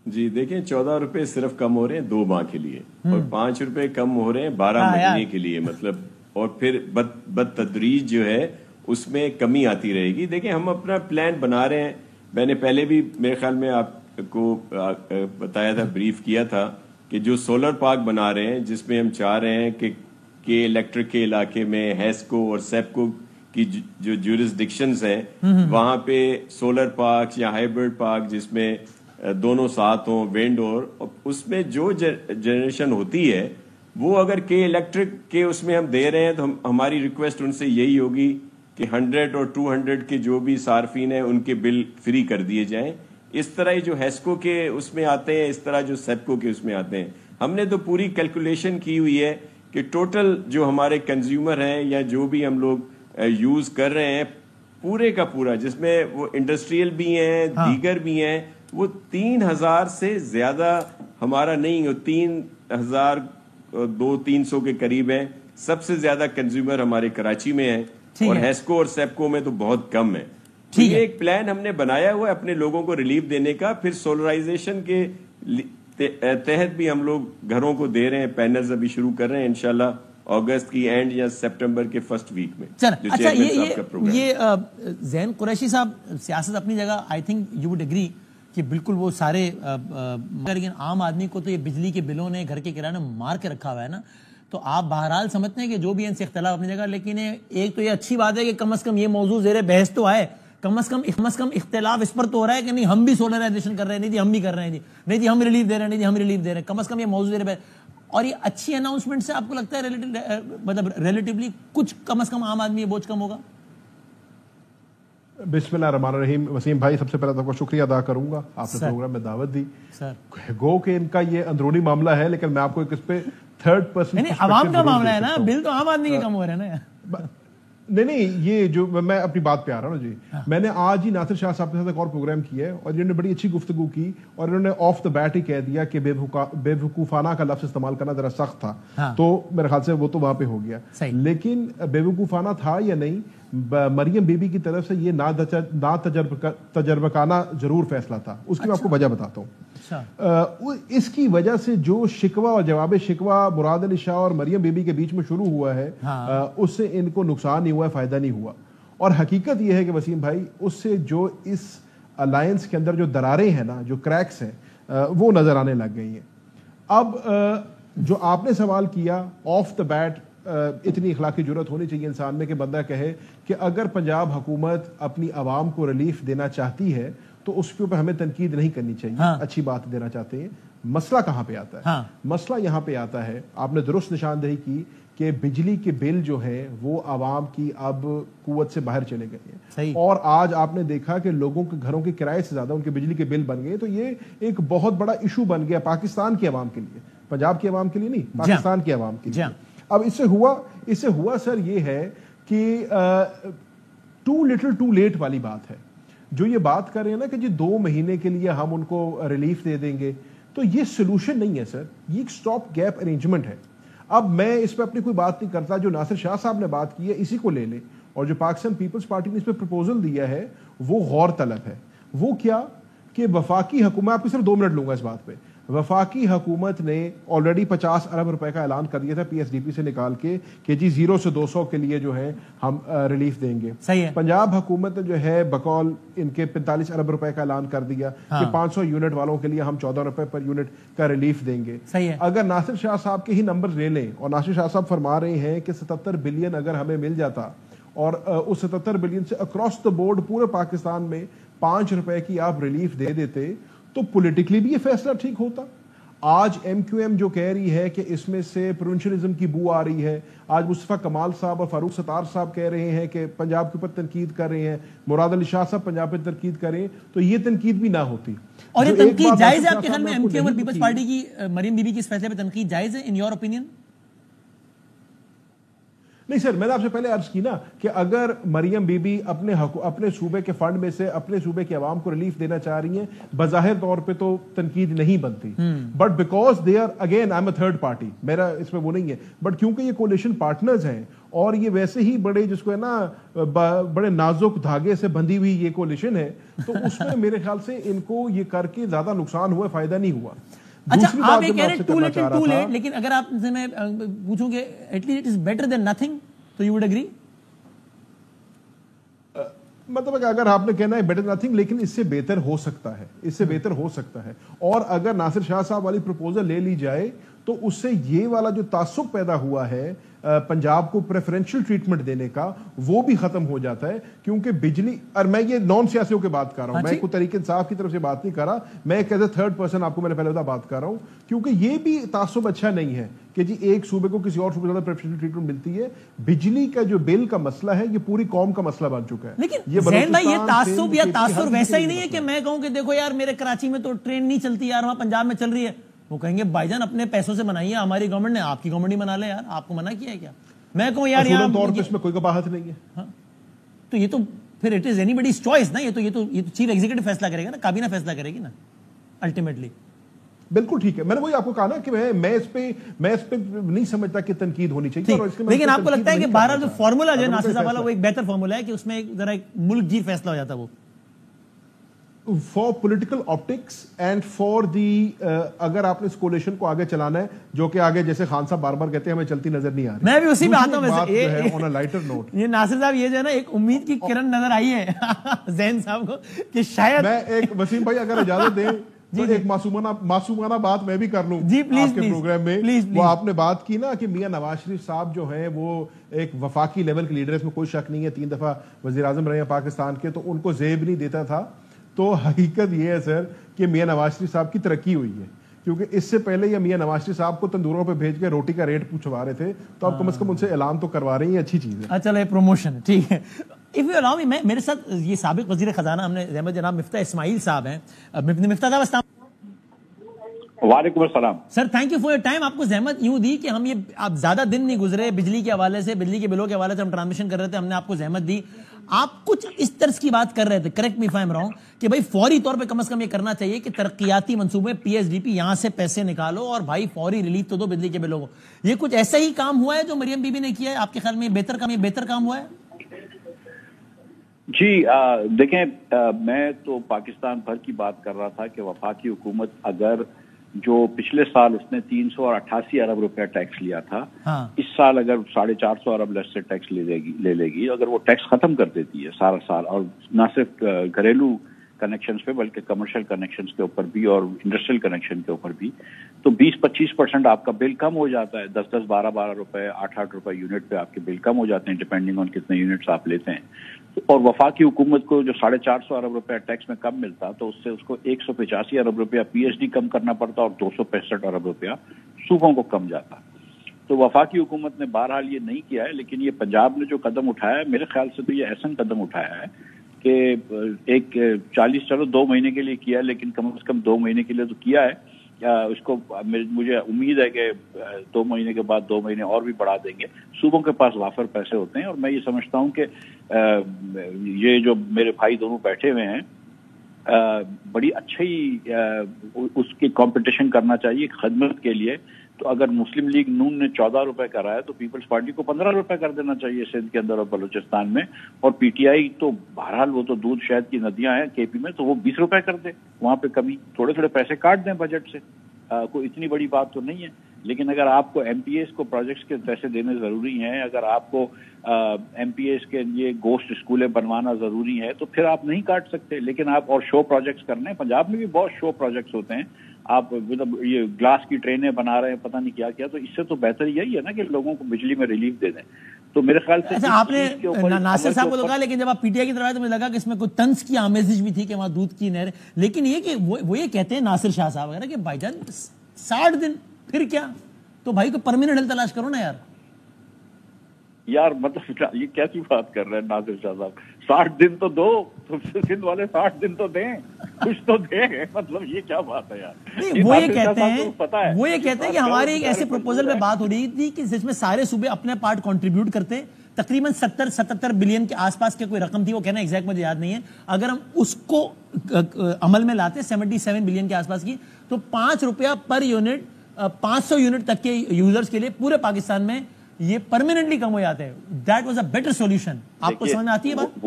جی دیکھیں 14 روپے صرف کم ہو رہے ہیں 2 ماہ کے لیے, اور 5 روپے کم ہو رہے ہیں 12 مہینے کے لیے, مطلب, اور پھر بتدریج جو ہے اس میں کمی آتی رہے گی. دیکھیں ہم اپنا پلان بنا رہے ہیں, میں نے پہلے بھی میرے خیال میں آپ کو بتایا تھا, بریف کیا تھا کہ جو سولر پارک بنا رہے ہیں جس میں ہم چاہ رہے ہیں کہ الیکٹرک کے علاقے میں ہیسکو اور سیپکو کی جو جورسڈکشنز ہیں وہاں پہ سولر پارک یا ہائیبرڈ پارک جس میں دونوں ساتھ ہوں, وینڈ, اور اس میں جو جنریشن ہوتی ہے وہ اگر کہ الیکٹرک کے اس میں ہم دے رہے ہیں تو ہماری ریکویسٹ ان سے یہی ہوگی کہ 100 اور 200 کے جو بھی صارفین ہیں ان کے بل فری کر دیے جائیں. اس طرح ہی جو ہیسکو کے اس میں آتے ہیں, اس طرح جو سیپکو کے اس میں آتے ہیں. ہم نے تو پوری کیلکولیشن کی ہوئی ہے کہ ٹوٹل جو ہمارے کنزیومر ہیں یا جو بھی ہم لوگ یوز کر رہے ہیں پورے کا پورا, جس میں وہ انڈسٹریل بھی ہیں دیگر بھی ہیں, وہ 3000 سے زیادہ ہمارا نہیں, 3200-300 کے قریب ہیں. سب سے زیادہ کنزیومر ہمارے کراچی میں ہیں, اور ہیسکو اور سیپکو میں تو بہت کم ہے. یہ ایک پلان ہم نے بنایا ہوا ہے اپنے لوگوں کو ریلیف دینے کا. پھر سولرائزیشن کے تحت بھی ہم لوگ گھروں کو دے رہے ہیں, پینلز ابھی شروع کر رہے ہیں انشاءاللہ اگست کی اینڈ یا سپٹمبر کے فرسٹ ویک میں. اچھا, یہ زین قریشی صاحب, سیاست اپنی جگہ I think you would agree کہ بالکل وہ سارے, لیکن عام آدمی کو تو یہ بجلی کے بلوں نے, گھر کے کرایے نے مار کے رکھا ہوا ہے نا. تو آپ بہرحال سمجھتے ہیں کہ جو بھی ان سے اختلاف اپنی جگہ, لیکن ایک تو یہ اچھی بات ہے کہ کم از کم یہ موضوع زیر بحث تو ہے, کم از کم اختلاف اس پر تو ہو رہا ہے کہ نہیں ہم بھی سولرائزیشن کر رہے ہیں, نہیں جی ہم بھی کر رہے ہیں, نہیں جی ہم ریلیف دے رہے ہیں, نہیں جی ہم ریلیف دے رہے ہیں. کم از کم یہ موضوع زیر بحث, اور یہ اچھی اناؤنسمنٹ سے آپ کو لگتا ہے مطلب ریلیٹیولی کچھ کم از کم عام آدمی یہ بوجھ کم ہوگا؟ بسم اللہ الرحمن الرحیم. وسیم بھائی, سب سے پہلے آپ کو شکریہ ادا کروں گا, آپ نے پروگرام میں دعوت دی. گو کہ ان کا یہ اندرونی معاملہ ہے, لیکن میں آپ کو اس پہ 3rd person عوام کا معاملہ ہے نا, بل تو عام آدمی کے کم ہو رہے ہیں نا. نہیں یہ جو میں اپنی بات پہ آ رہا ہوں جی, میں نے آج ہی ناصر شاہ صاحب کے ساتھ ایک اور پروگرام کیا ہے اور انہوں نے بڑی اچھی گفتگو کی اور انہوں نے آف دا بیٹ ہی کہہ دیا کہ بے وقوفانہ کا لفظ استعمال کرنا ذرا سخت تھا, تو میرے خیال سے وہ تو وہاں پہ ہو گیا. لیکن بے وقوفانہ تھا یا نہیں, مریم بی بی کی طرف سے یہ نا تجربکانہ ضرور فیصلہ تھا. اس کی میں آپ کو وجہ بتاتا ہوں. اس کی وجہ سے جو شکوہ اور جواب شکوہ مراد علی شاہ اور مریم بی بی کے بیچ میں شروع ہوا ہے, اس سے ان کو نقصان نہیں ہوا ہے, فائدہ نہیں ہوا. اور حقیقت یہ ہے کہ وسیم بھائی اس سے جو اس الائنس کے اندر جو دراریں ہیں نا, جو کریکس ہیں, وہ نظر آنے لگ گئی ہیں. اب جو آپ نے سوال کیا آف دا بیٹ, اتنی اخلاقی جرت ہونی چاہیے انسان میں کہ بندہ کہے کہ اگر پنجاب حکومت اپنی عوام کو ریلیف دینا چاہتی ہے تو اس کے اوپر ہمیں تنقید نہیں کرنی چاہیے. اچھی بات دینا چاہتے ہیں. مسئلہ کہاں پہ آتا ہے؟ مسئلہ یہاں پہ آتا ہے, آپ نے درست نشاندہی کی کہ بجلی کے بل جو ہیں وہ عوام کی اب قوت سے باہر چلے گئے ہیں, اور آج آپ نے دیکھا کہ لوگوں کے گھروں کے کرائے سے زیادہ ان کے بجلی کے بل بن گئے. تو یہ ایک بہت بڑا ایشو بن گیا پاکستان کی عوام کے لیے, پنجاب کی عوام کے لیے نہیں, پاکستان کی عوام کے لیے. اب اس سے ہوا سر یہ ہے کہ ٹو لٹل ٹو لیٹ والی بات ہے. جو یہ بات کر رہے ہیں نا کہ جی 2 مہینے کے لیے ہم ان کو ریلیف دے دیں گے, تو یہ سولوشن نہیں ہے سر, یہ ایک سٹاپ گیپ ارینجمنٹ ہے. اب میں اس پہ اپنی کوئی بات نہیں کرتا, جو ناصر شاہ صاحب نے بات کی ہے اسی کو لے لیں, اور جو پاکستان پیپلز پارٹی نے اس پہ پروپوزل دیا ہے وہ غور طلب ہے. وہ کیا کہ وفاقی حکومت, آپ کو صرف 2 منٹ لوں گا اس بات پہ, وفاقی حکومت نے آلریڈی 50 ارب روپے کا اعلان کر دیا تھا پی ایس ڈی پی سے نکال کے کہ جی 0 سے 200 کے لیے جو ہے ہم ریلیف دیں گے. پنجاب حکومت نے جو ہے بقول ان کے 45 ارب روپے کا اعلان کر دیا کہ 500 یونٹ والوں کے لیے ہم 14 روپے پر یونٹ کا ریلیف دیں گے. اگر ناصر شاہ صاحب کے ہی نمبر لے لیں, اور ناصر شاہ صاحب فرما رہے ہیں کہ 77 بلین اگر ہمیں مل جاتا اور اس 77 بلین سے اکراس دا بورڈ پورے پاکستان میں 5 روپے کی آپ ریلیف دے دیتے تو پولیٹیکلی بھی یہ فیصلہ ٹھیک ہوتا. آج ایم کیو ایم جو کہہ رہی ہے کہ اس میں سے پروونشلزم کی بو آ رہی ہے, آج مصطفیٰ کمال صاحب اور فاروق ستار صاحب کہہ رہے ہیں کہ پنجاب کے اوپر تنقید کر رہے ہیں, مراد علی شاہ صاحب پنجاب پہ تنقید کر رہے ہیں, تو یہ تنقید بھی نہ ہوتی. اور یہ تنقید جائز ہے آپ کے خیال میں؟ ایم کیو ایم اور پیپلز پارٹی کی مریم بی بی کی اس فیصلے پہ تنقید جائز ہے ان یور اوپینین؟ نہیں سر, میں نے آپ سے پہلے عرض کی نا کہ اگر مریم بی بی اپنے صوبے کے فنڈ میں سے اپنے صوبے کی عوام کو ریلیف دینا چاہ رہی ہیں, بظاہر طور پہ تو تنقید نہیں بنتی, but because they are again I am a third party, میرا اس میں وہ نہیں ہے, بٹ کیونکہ یہ کولیشن پارٹنرز ہیں اور یہ ویسے ہی بڑے جس کو ہے نا بڑے نازک دھاگے سے بندھی ہوئی یہ کولیشن ہے, تو اس میں میرے خیال سے ان کو یہ کر کے زیادہ نقصان ہوا, فائدہ نہیں ہوا. اچھا آپ یہ کہہ رہے ٹو لٹل ٹو لیٹ, لیکن اگر آپ سے میں پوچھوں کہ at least it is better than nothing, تو یو وڈ اگری؟ مطلب کہ اگر آپ نے کہنا ہے بیٹر نتھنگ, لیکن اس سے بہتر ہو سکتا ہے, اس سے بہتر ہو سکتا ہے. اور اگر ناصر شاہ صاحب والی پروپوزل لے لی جائے تو اس سے یہ والا جو تعصب پیدا ہوا ہے پنجاب کو پریفرنشل ٹریٹمنٹ دینے کا, وہ بھی ختم ہو جاتا ہے. کیونکہ بجلی, اور میں یہ نان سیاسیوں کی بات کر رہا ہوں, میں کوئی طریق انصاف کی طرف سے بات نہیں کر رہا, میں ایک ایز اے تھرڈ پرسن آپ کو میں نے پہلے بات کر رہا ہوں, کیونکہ یہ بھی تعصب اچھا نہیں ہے کہ جی ایک صوبے کو کسی اور صوبے زیادہ پریفرنشل ٹریٹمنٹ ملتی ہے. بجلی کا جو بل کا مسئلہ ہے یہ پوری قوم کا مسئلہ بن چکا ہے. لیکن زین بھائی یہ تعصب یا تاثر ویسا ہی نہیں ہے کہ میں کہوں کہ دیکھو یار میرے کراچی میں تو ٹرین نہیں چلتی یار, وہاں پنجاب میں چل رہی ہے. وہ کہیں گے بھائی جان اپنے پیسوں سے بنائیے, ہماری گورنمنٹ نے, آپ کی گورنمنٹ ہی بنا لے یار, آپ کو منع کیا ہے کیا؟ میں کہوں یار طور پہ اس میں کوئی قباحت نہیں ہے. تو یہ تو پھر it is any bodies choice نا, یہ تو چیف ایگزیکٹو فیصلہ کرے گا نا, کابینہ فیصلہ کرے گی نا الٹیمیٹلی. بالکل ٹھیک ہے, میں نے وہی آپ کو کہا نا کہ میں اس پہ نہیں سمجھتا کہ تنقید ہونی چاہیے. لیکن آپ کو لگتا ہے کہ بہرحال جو فارمولا جو ہے ناصر صاحب والا وہ ایک بہتر فارمولا ہے کہ اس میں ذرا ایک ملک گیر فیصلہ ہو جاتا ہے وہ for political optics and for the, اگر آپ نے اس کولیشن کو آگے چلانا ہے, جو کہ آگے جیسے خان صاحب بار بار کہتے ہیں ہمیں چلتی نظر نہیں آ رہی. میں بھی اسی پہ آتا ہوں ویسے یہ ناصر صاحب یہ جو ہے نا ایک امید کی کرن نظر آئی ہے زین صاحب کو کہ شاید میں ایک وسیم بھائی اگر اجازت دیں تو ایک معصومانہ بات میں بھی کر لوں آپ کے پروگرام میں. وہ آپ نے بات کی نا کہ میاں نواز شریف صاحب جو ہیں وہ ایک وفاقی لیول کے لیڈر, اس میں کوئی شک نہیں ہے, 3 دفعہ وزیر اعظم رہے ہیں پاکستان کے, تو ان کو زیب نہیں دیتا تھا. تو حقیقت یہ ہے سر کہ میاں نواز شریف صاحب کی ترقی ہوئی ہے, کیونکہ اس سے پہلے یہ میاں نواز شریف صاحب کو تندوروں پہ بھیج کے روٹی کا ریٹ پوچھوا رہے تھے, تو آپ کم از کم ان سے اعلان تو کروا رہی ہیں, اچھی چیز ہے. چلو یہ پروموشن ٹھیک ہے. اف یو الاؤ می, میرے ساتھ یہ سابق وزیر خزانہ ہم نے جناب مفتاح اسماعیل صاحب ہیں. مفتاح صاحب وعلیکم السلام sir, thank you for your time. آپ کو زحمت یوں دی کہ ہم آپ زیادہ دن نہیں گزرے بجلی کے حوالے سے، بجلی کے بلوں کے حوالے سے ہم ٹرانسمیشن کر رہے تھے، ہم نے آپ کو زحمت دی. آپ کچھ اس طرز کی بات کر رہے تھے، correct me if I am wrong, کہ بھائی فوری طور پہ کم از کم یہ کرنا چاہیے کہ ترقیاتی منصوبے پی ایس ڈی پی یہاں سے پیسے نکالو اور بھائی فوری ریلیف تو دو بجلی کے بلوں کو. یہ کچھ ایسا ہی کام ہوا ہے جو مریم بی بی نے کیا ہے؟ آپ کے خیال میں یہ بہتر کام ہوا ہے؟ جی دیکھیں، میں تو پاکستان بھر کی بات کر رہا تھا کہ وفاقی حکومت اگر جو پچھلے سال اس نے 388 ارب روپے ٹیکس لیا تھا، اس سال اگر 450 ارب لیس سے ٹیکس لے لے گی، اگر وہ ٹیکس ختم کر دیتی ہے سارا سال، اور نہ صرف گھریلو کنیکشنز پہ بلکہ کمرشل کنیکشنز کے اوپر بھی اور انڈسٹریل کنیکشن کے اوپر بھی، تو 20-25% آپ کا بل کم ہو جاتا ہے. 10-10, 12-12 روپے، 8-8 روپے یونٹ پہ آپ کے بل کم ہو جاتے ہیں ڈپینڈنگ آن کتنے یونٹس آپ لیتے ہیں. اور وفاقی حکومت کو جو 450 ارب روپے ٹیکس میں کم ملتا تو اس سے اس کو 185 ارب روپیہ پی ایچ ڈی کم کرنا پڑتا اور 265 ارب روپیہ صوبوں کو کم جاتا. تو وفاقی حکومت نے بہرحال یہ نہیں کیا ہے، لیکن یہ پنجاب نے جو قدم اٹھایا ہے میرے خیال سے تو یہ ایسا قدم اٹھایا ہے کہ ایک 40 چلو 2 مہینے کے لیے کیا، لیکن کم از کم 2 مہینے کے لیے تو کیا ہے. اس کو مجھے امید ہے کہ 2 مہینے کے بعد 2 مہینے اور بھی بڑھا دیں گے. صوبوں کے پاس وافر پیسے ہوتے ہیں، اور میں یہ سمجھتا ہوں کہ یہ جو میرے بھائی دونوں بیٹھے ہوئے ہیں، بڑی اچھی اس کی کمپٹیشن کرنا چاہیے خدمت کے لیے. تو اگر مسلم لیگ نون نے 14 روپے کرا ہے تو پیپلز پارٹی کو 15 روپے کر دینا چاہیے سندھ کے اندر اور بلوچستان میں. اور پی ٹی آئی تو بہرحال وہ تو دودھ شہد کی ندیاں ہیں کے پی میں، تو وہ 20 روپے کر دے، وہاں پہ کمی تھوڑے تھوڑے پیسے کاٹ دیں بجٹ سے. کوئی اتنی بڑی بات تو نہیں ہے. لیکن اگر آپ کو ایم پی ایس کو پروجیکٹس کے پیسے دینے ضروری ہیں، اگر آپ کو ایم پی ایس کے لیے گوشت اسکولیں بنوانا ضروری ہے تو پھر آپ نہیں کاٹ سکتے. لیکن آپ اور شو پروجیکٹس کرنے ہیں، پنجاب میں بھی بہت شو پروجیکٹس ہوتے ہیں. آپ یہ گلاس کی ٹرینیں بنا رہے ہیں، پتہ نہیں کیا کیا. تو اس سے تو بہتر یہی ہے نا کہ لوگوں کو بجلی میں ریلیف دے دیں. تو میرے خیال سے آپ نے ناصر صاحب کو تو کہا، لیکن جب آپ پی ٹی آئی کی طرف آئے تو مجھے لگا کہ اس میں کوئی طنز کی آمیزش بھی تھی کہ وہاں دودھ کی نہر. لیکن یہ کہ وہ یہ کہتے ہیں ناصر شاہ صاحب وغیرہ کہ بھائی جان 60 دن پھر کیا، تو بھائی کو پرماننٹ حل تلاش کرو نا یار. مطلب یہ کیسی بات کر رہے ہیں ناصر شاہ صاحب؟ 60 دن تو دو، سندھ والے 60 دن تو دیں، کچھ تو دیں. مطلب یہ کیا بات ہے یار؟ وہ یہ کہتے ہیں کہ ہماری ایک ایسے پروپوزل میں بات ہو رہی تھی کہ جس میں سارے صوبے اپنے پارٹ کنٹریبیوٹ کرتے، تقریباً 70-77 بلین کے آس پاس کے کوئی رقم تھی، وہ کہنا ایگزیکٹ مجھے یاد نہیں ہے. اگر ہم اس کو عمل میں لاتے 77 بلین کے آس پاس کی، تو 5 روپیہ پر یونٹ 500 یونٹ تک کے یوزرز کے لیے پورے پاکستان میں یہ پرماننٹلی کم ہو جاتے ہیں. That was a better solution. آپ کو سمجھ میں آتی ہے بات؟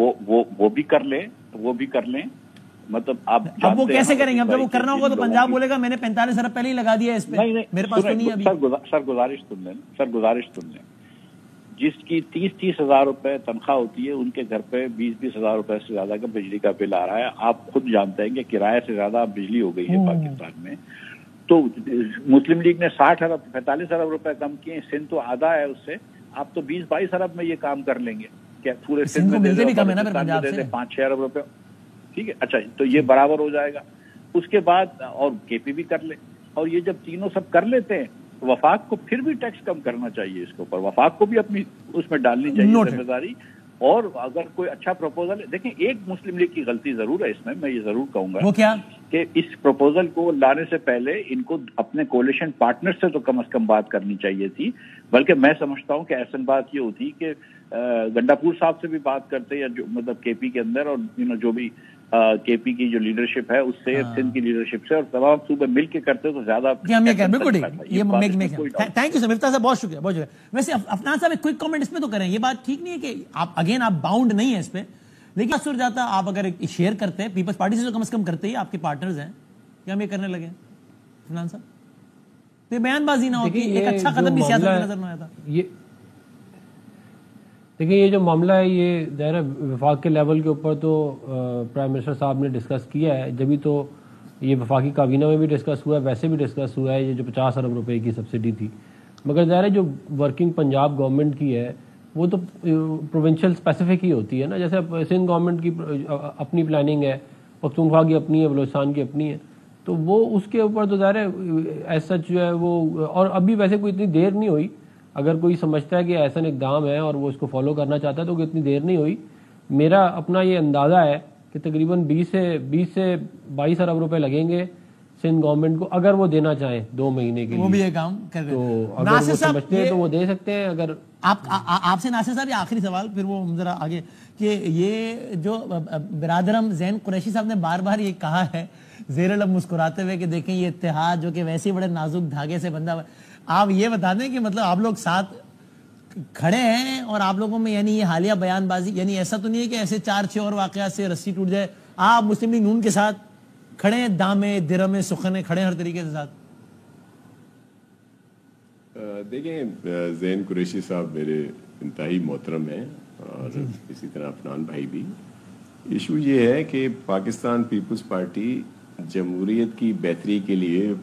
وہ بھی کر لیں. مطلب اب وہ کیسے کریں گے؟ اب جب وہ کرنا ہوگا تو پنجاب بولے گا میں نے 45 ارب پہلے ہی لگا دیا اس پہ، میرے پاس تو نہیں ابھی. سر گزارش سن لیں. جس کی 30 ہزار روپے تنخواہ ہوتی ہے ان کے گھر پہ 20 ہزار روپے سے زیادہ کا بجلی کا بل آ رہا ہے. آپ خود جانتے ہیں کہ کرایہ سے زیادہ بجلی ہو گئی ہے پاکستان میں. تو مسلم لیگ نے 45 ارب روپے کم کیے، سندھ تو آدھا ہے اس سے. آپ تو 20-22 ارب میں یہ کام کر لیں گے کہ پورے سندھ میں دے دیں 5-6 ارب روپے. ٹھیک ہے، اچھا تو یہ برابر ہو جائے گا. اس کے بعد اور کے پی بھی کر لے. اور یہ جب تینوں سب کر لیتے ہیں، وفاق کو پھر بھی ٹیکس کم کرنا چاہیے اس کے اوپر. وفاق کو بھی اپنی اس میں ڈالنی چاہیے ذمہ داری. اور اگر کوئی اچھا پروپوزل ہے، دیکھیں ایک مسلم لیگ کی غلطی ضرور ہے اس میں یہ ضرور کہوں گا. وہ کیا؟ کہ اس پروپوزل کو لانے سے پہلے ان کو اپنے کولیشن پارٹنر سے تو کم از کم بات کرنی چاہیے تھی. بلکہ میں سمجھتا ہوں کہ ایسا بات یہ ہوتی کہ گنڈاپور صاحب سے بھی بات کرتے، یا جو مطلب کے پی کے اندر، اور جو بھی کے پی کی جو لیڈرشپ ہے اس سے، سندھ کی لیڈرشپ سے، اور تمام صوبے مل کے کرتے تو زیادہ. بالکل تھینک یو سر. مفتاح صاحب بہت شکریہ، بہت شکریہ. ویسے افنان صاحب ایک کوئک کامنٹ اس میں تو کریں. یہ بات ٹھیک نہیں ہے کہ آپ باؤنڈ نہیں ہے اس پہ، لیکن اثر جاتا آپ اگر شیئر کرتے ہیں پیپلز پارٹی سے تو کم از کم کرتے ہی، آپ کے پارٹنرز ہیں، کہ ہم یہ کرنے لگے افنان صاحب. تو یہ بیان بازی نہ ہو کہ ایک اچھا قدم بھی سیاست میں نظر نہ آیا تھا. دیکھیں یہ جو معاملہ ہے یہ ظاہر وفاق کے لیول کے اوپر تو پرائم منسٹر صاحب نے ڈسکس کیا ہے، جبھی تو یہ وفاقی کابینہ میں بھی ڈسکس ہوا ہے، ویسے بھی ڈسکس ہوا ہے یہ جو 50 ارب روپے کی سبسڈی تھی. مگر ظاہر ہے جو ورکنگ پنجاب گورنمنٹ کی ہے وہ تو پروونشل اسپیسیفک ہی ہوتی ہے نا. جیسے سندھ گورنمنٹ کی اپنی پلاننگ ہے، پختونخوا کی اپنی ہے، بلوچستان کی اپنی ہے. تو وہ اس کے اوپر تو ظاہر ہے ایز سچ جو ہے وہ، اور ابھی ویسے کوئی اتنی دیر نہیں ہوئی. اگر کوئی سمجھتا ہے کہ ایسا اقدام ہے اور وہ اس کو فالو کرنا چاہتا ہے تو اتنی دیر نہیں ہوئی. میرا اپنا یہ اندازہ ہے کہ تقریباً 20 سے 22 ارب روپے لگیں گے سندھ گورنمنٹ کو اگر وہ دینا چاہیں 2 مہینے کے لیے وہ بھی یہ کام کر رہے ہیں. تو اگر وہ سمجھتے ہیں تو وہ دے سکتے ہیں. اگر آپ سے ناصر صاحب یہ آخری سوال پھر وہ ذرا آگے کہ یہ جو برادرم زین قریشی صاحب نے بار بار یہ کہا ہے زیر لب مسکراتے ہوئے کہ دیکھیں یہ اتحاد جو کہ ویسے ہی بڑے نازک دھاگے سے بندہ, آپ یہ بتا دیں کہ مطلب آپ لوگ ساتھ کھڑے ہیں اور آپ لوگوں میں یعنی یہ حالیہ بیان بازی, یعنی ایسا تو نہیں ہے کہ ایسے 4-6 اور واقعات سے رسی ٹوٹ جائے, آپ مسلم لیگ نون کے ساتھ کھڑے ہیں, دامے درمے سخنے کھڑے ہیں ہر طریقے سے ساتھ؟ دیکھیں زین قریشی صاحب میرے انتہائی محترم ہیں اور اسی طرح عفنان بھائی بھی. ایشو یہ ہے کہ پاکستان پیپلز پارٹی جمہوریت کی بہتری کے لیے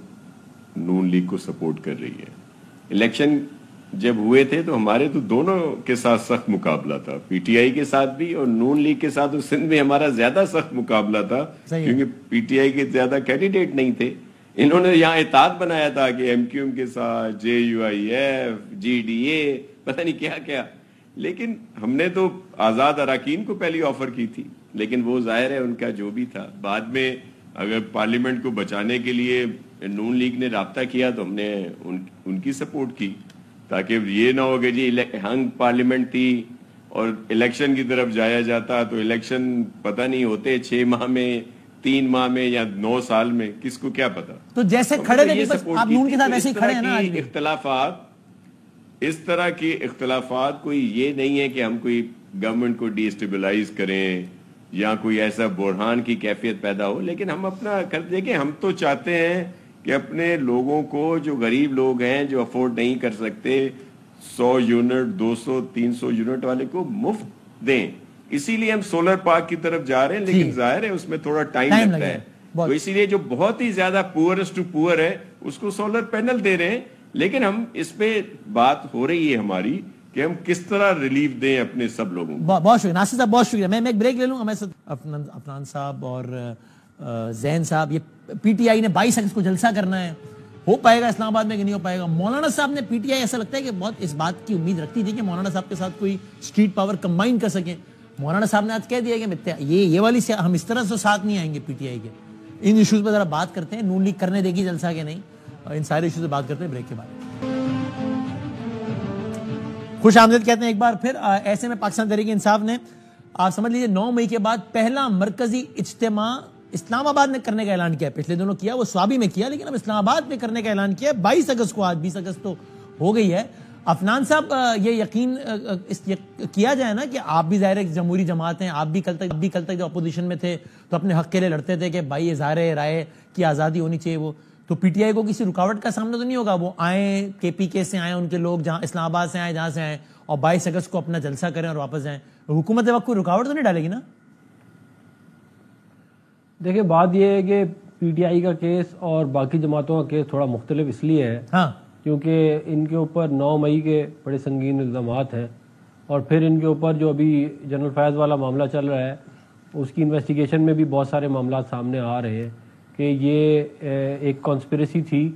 نون لیگ کو سپورٹ کر رہی ہے. الیکشن جب ہوئے تھے تو ہمارے تو دونوں کے ساتھ سخت مقابلہ تھا, پی ٹی آئی کے ساتھ بھی اور نون لیگ کے ساتھ. اور سندھ میں ہمارا زیادہ سخت مقابلہ تھا کیونکہ پی ٹی آئی کے زیادہ کینڈیڈیٹ نہیں تھے. انہوں نے یہاں اتحاد بنایا تھا کہ ایم کیو ایم کے ساتھ, J U I F, G D A, پتہ نہیں کیا کیا. لیکن ہم نے تو آزاد اراکین کو پہلی آفر کی تھی, لیکن وہ ظاہر ہے ان کا جو بھی تھا. بعد میں اگر پارلیمنٹ کو بچانے کے لیے نون لیگ نے رابطہ کیا تو ہم نے ان کی سپورٹ کی, تاکہ یہ نہ ہو کہ جی ہنگ پارلیمنٹ تھی اور الیکشن کی طرف جایا جاتا تو الیکشن پتہ نہیں ہوتے 6 ماہ میں, 3 ماہ میں یا 9 سال میں, کس کو کیا پتا. تو جیسے کھڑے تھے آپ نون کے ساتھ ویسے ہی کھڑے ہیں نا. اختلافات, اس طرح کے اختلافات کوئی یہ نہیں ہے کہ ہم کوئی گورنمنٹ کو ڈی اسٹیبلائز کریں یا کوئی ایسا بحران کی کیفیت پیدا ہو, لیکن ہم اپنا کر دیکھیں. ہم تو چاہتے ہیں کہ اپنے لوگوں کو, جو غریب لوگ ہیں جو افورڈ نہیں کر سکتے, 100 یونٹ 200 300 یونٹ والے کو مفت دیں. اسی لیے ہم سولر پارک کی طرف جا رہے ہیں, لیکن ظاہر ہے اس میں تھوڑا ٹائم لگتا ہے. تو اسی لیے جو بہت ہی زیادہ پورسٹ ٹو پور ہے اس کو سولر پینل دے رہے ہیں. لیکن ہم اس پہ بات ہو رہی ہے ہماری کہ ہم کس طرح ریلیف دیں اپنے سب لوگوں کو. بہت شکریہ ناصر صاحب, بہت شکریہ. میں ایک بریک لے لوں. ہمیں عفنان صاحب اور زین صاحب, یہ پی ٹی آئی نے 22 اگست کو جلسہ کرنا ہے, ہو پائے گا اسلام آباد میں کہ نہیں ہو پائے گا؟ مولانا صاحب نے پی ٹی آئی ایسا لگتا ہے کہ بہت اس بات کی امید رکھتی تھی کہ مولانا صاحب کے ساتھ کوئی اسٹریٹ پاور کمبائن کر سکیں. مولانا صاحب نے آج کہہ دیا کہ یہ والی ہم اس طرح سے ساتھ نہیں آئیں گے پی ٹی آئی کے. ان ایشوز پہ ذرا بات کرتے ہیں, نون لیگ کرنے دے گی جلسہ کہ نہیں, اور ان سارے ایشوز پہ بات کرتے ہیں بریک کے بعد. خوش آمدید کہتے ہیں ایک بار پھر. ایسے میں پاکستان تحریک انصاف نے, آپ سمجھ لیجیے 9 مئی کے بعد پہلا مرکزی اجتماع اسلام آباد میں کرنے کا اعلان کیا ہے. پچھلے دنوں کیا, وہ سوابی میں کیا, لیکن اب اسلام آباد میں کرنے کا اعلان کیا ہے 22 اگست کو. آج 20 اگست تو ہو گئی ہے. عفنان صاحب, یہ یقین کیا جائے نا کہ آپ بھی ظاہر ایک جمہوری جماعت ہیں, آپ بھی کل تک جو اپوزیشن میں تھے تو اپنے حق کے لیے لڑتے تھے کہ بھائی اظہار رائے کی آزادی ہونی چاہیے. وہ تو پی ٹی آئی کو کسی رکاوٹ کا سامنا تو نہیں ہوگا؟ وہ آئیں, کے پی کے سے آئیں, ان کے لوگ جہاں اسلام آباد سے آئیں, جہاں سے آئیں, اور 22 اگست کو اپنا جلسہ کریں اور واپس جائیں. حکومت وقت کوئی رکاوٹ تو نہیں ڈالے گی نا؟ دیکھیں بات یہ ہے کہ پی ٹی آئی کا کیس اور باقی جماعتوں کا کیس تھوڑا مختلف اس لیے ہے کیونکہ ان کے اوپر 9 مئی کے بڑے سنگین الزامات ہیں, اور پھر ان کے اوپر جو ابھی جنرل فیض والا معاملہ چل رہا ہے اس کی انویسٹیگیشن میں بھی بہت سارے معاملات سامنے آ رہے ہیں کہ یہ ایک کانسپریسی تھی